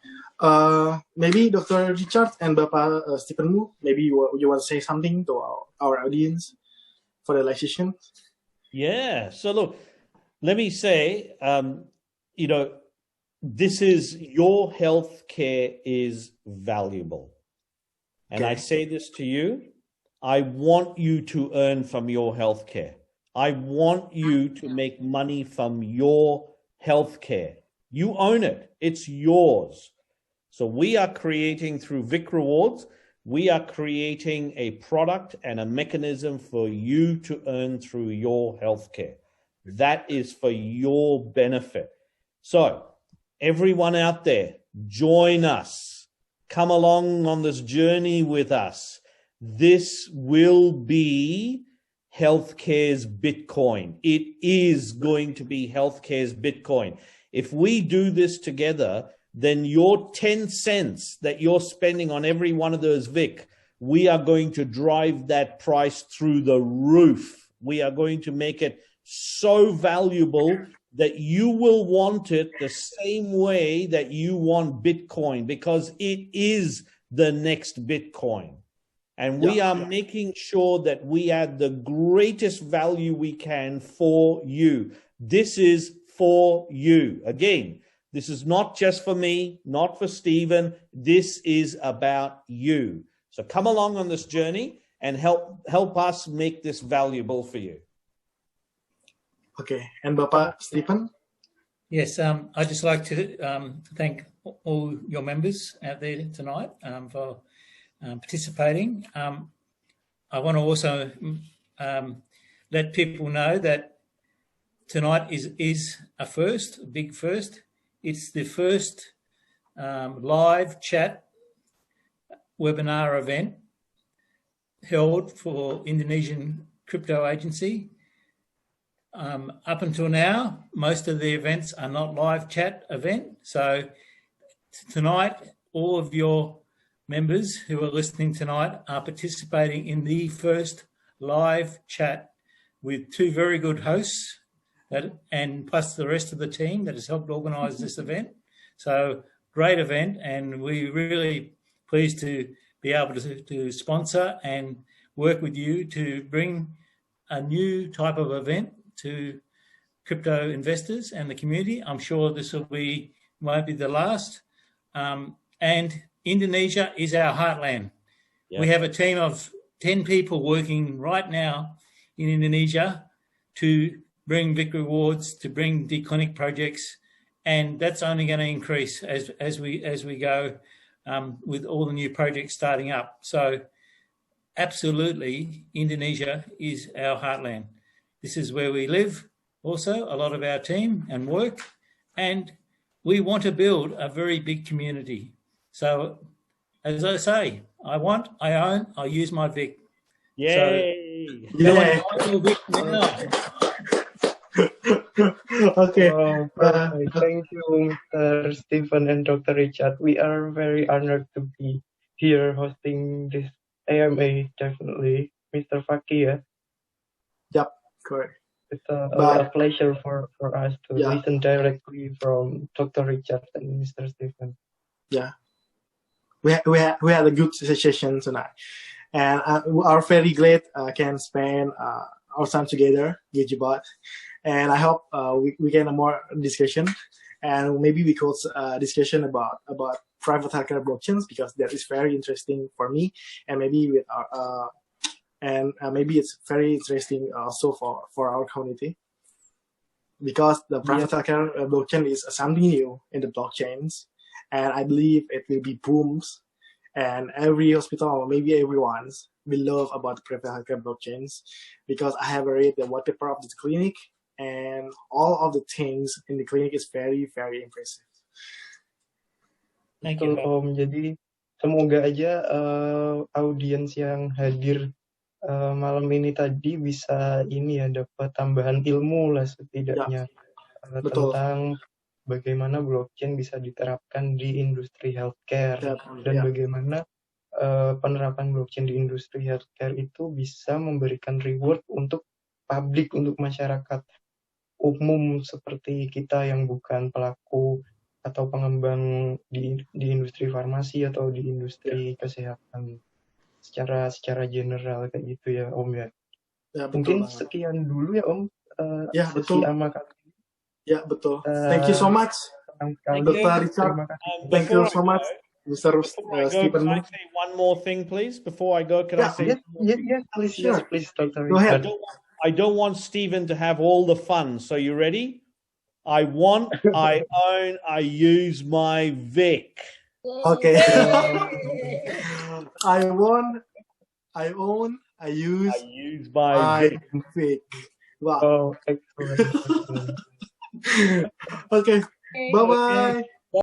Maybe Dr. Richard and Bapak Stephen Wu, maybe you want to say something to our audience for the live session? Yeah. So look, let me say, this is your healthcare is valuable. And I say this to you, I want you to earn from your healthcare. I want you to make money from your healthcare. You own it. It's yours. So we are creating through Vic Rewards, we are creating a product and a mechanism for you to earn through your healthcare. That is for your benefit. So everyone out there, join us. Come along on this journey with us. This will be healthcare's Bitcoin. It is going to be healthcare's Bitcoin. If we do this together, then your 10 cents that you're spending on every one of those Vic, we are going to drive that price through the roof. We are going to make it so valuable that you will want it the same way that you want Bitcoin, because it is the next Bitcoin. And we are making sure that we add the greatest value we can for you. This is for you. Again, this is not just for me, not for Stephen. This is about you. So come along on this journey and help us make this valuable for you. Okay. And Bapak Stephen? Yes, I'd just like to thank all your members out there tonight for participating. I want to also let people know that tonight is a first, a big first. It's the first live chat webinar event held for Indonesian Crypto Agency. Up until now, most of the events are not live chat event. So tonight, all of your members who are listening tonight are participating in the first live chat with two very good hosts and plus the rest of the team that has helped organise this event. So great event, and we're really pleased to be able to sponsor and work with you to bring a new type of event to crypto investors and the community. I'm sure this won't be the last. And Indonesia is our heartland. Yeah. We have a team of 10 people working right now in Indonesia to bring Vic Rewards, to bring D-Clinic projects, and that's only going to increase as we go with all the new projects starting up. So absolutely, Indonesia is our heartland. This is where we live also, a lot of our team and work, and we want to build a very big community. So as I say, I own, I use my Vic. Yay! So, Yeah. Vic now. Okay. Thank you, Mr. Stephen and Dr. Richard. We are very honored to be here hosting this AMA, definitely. Mr. Faki, yeah? Yep, correct. It's a But- pleasure for us to Yeah. listen directly from Dr. Richard and Mr. Stephen. We had a good session tonight, and we are very glad can spend our time together, Gijibot, and I hope we can have more discussion, and maybe we could discussion about private healthcare blockchains, because that is very interesting for me, and maybe with our maybe it's very interesting also for our community, because the private healthcare blockchain is something new in the blockchains, and I believe it will be booms, and every hospital, or maybe everyone's, will love about the private healthcare blockchains, because I have read the white paper of the clinic, and all of the things in the clinic is very, very impressive. Thank you. Betul, Om. Jadi semoga aja audiens yang hadir malam ini tadi bisa ini ya, dapat tambahan ilmu lah setidaknya Betul. tentang bagaimana blockchain bisa diterapkan di industri healthcare, dan bagaimana penerapan blockchain di industri healthcare itu bisa memberikan reward untuk publik, untuk masyarakat umum seperti kita yang bukan pelaku atau pengembang di industri farmasi atau di industri kesehatan secara general kayak gitu ya, Om ya. Ya, betul Mungkin banget. sekian dulu ya, Om. Ya, betul. Sesi AMA kali ini. Ya, betul. Thank you so much, Senang sekali. Dr. Richard. Terima kasih. Thank you so much, Mr. Before I go, Stephen. can I say one more thing, please? Before I go, can I say? Yes, please, Sure. yes, please, Dr. Go ahead. Richard. I don't want Stephen to have all the fun. So you ready? I want, I own, I use my Vic. Okay. I own, I use I use my my Vic. Vic. Wow. Oh, excellent. Okay. Bye bye.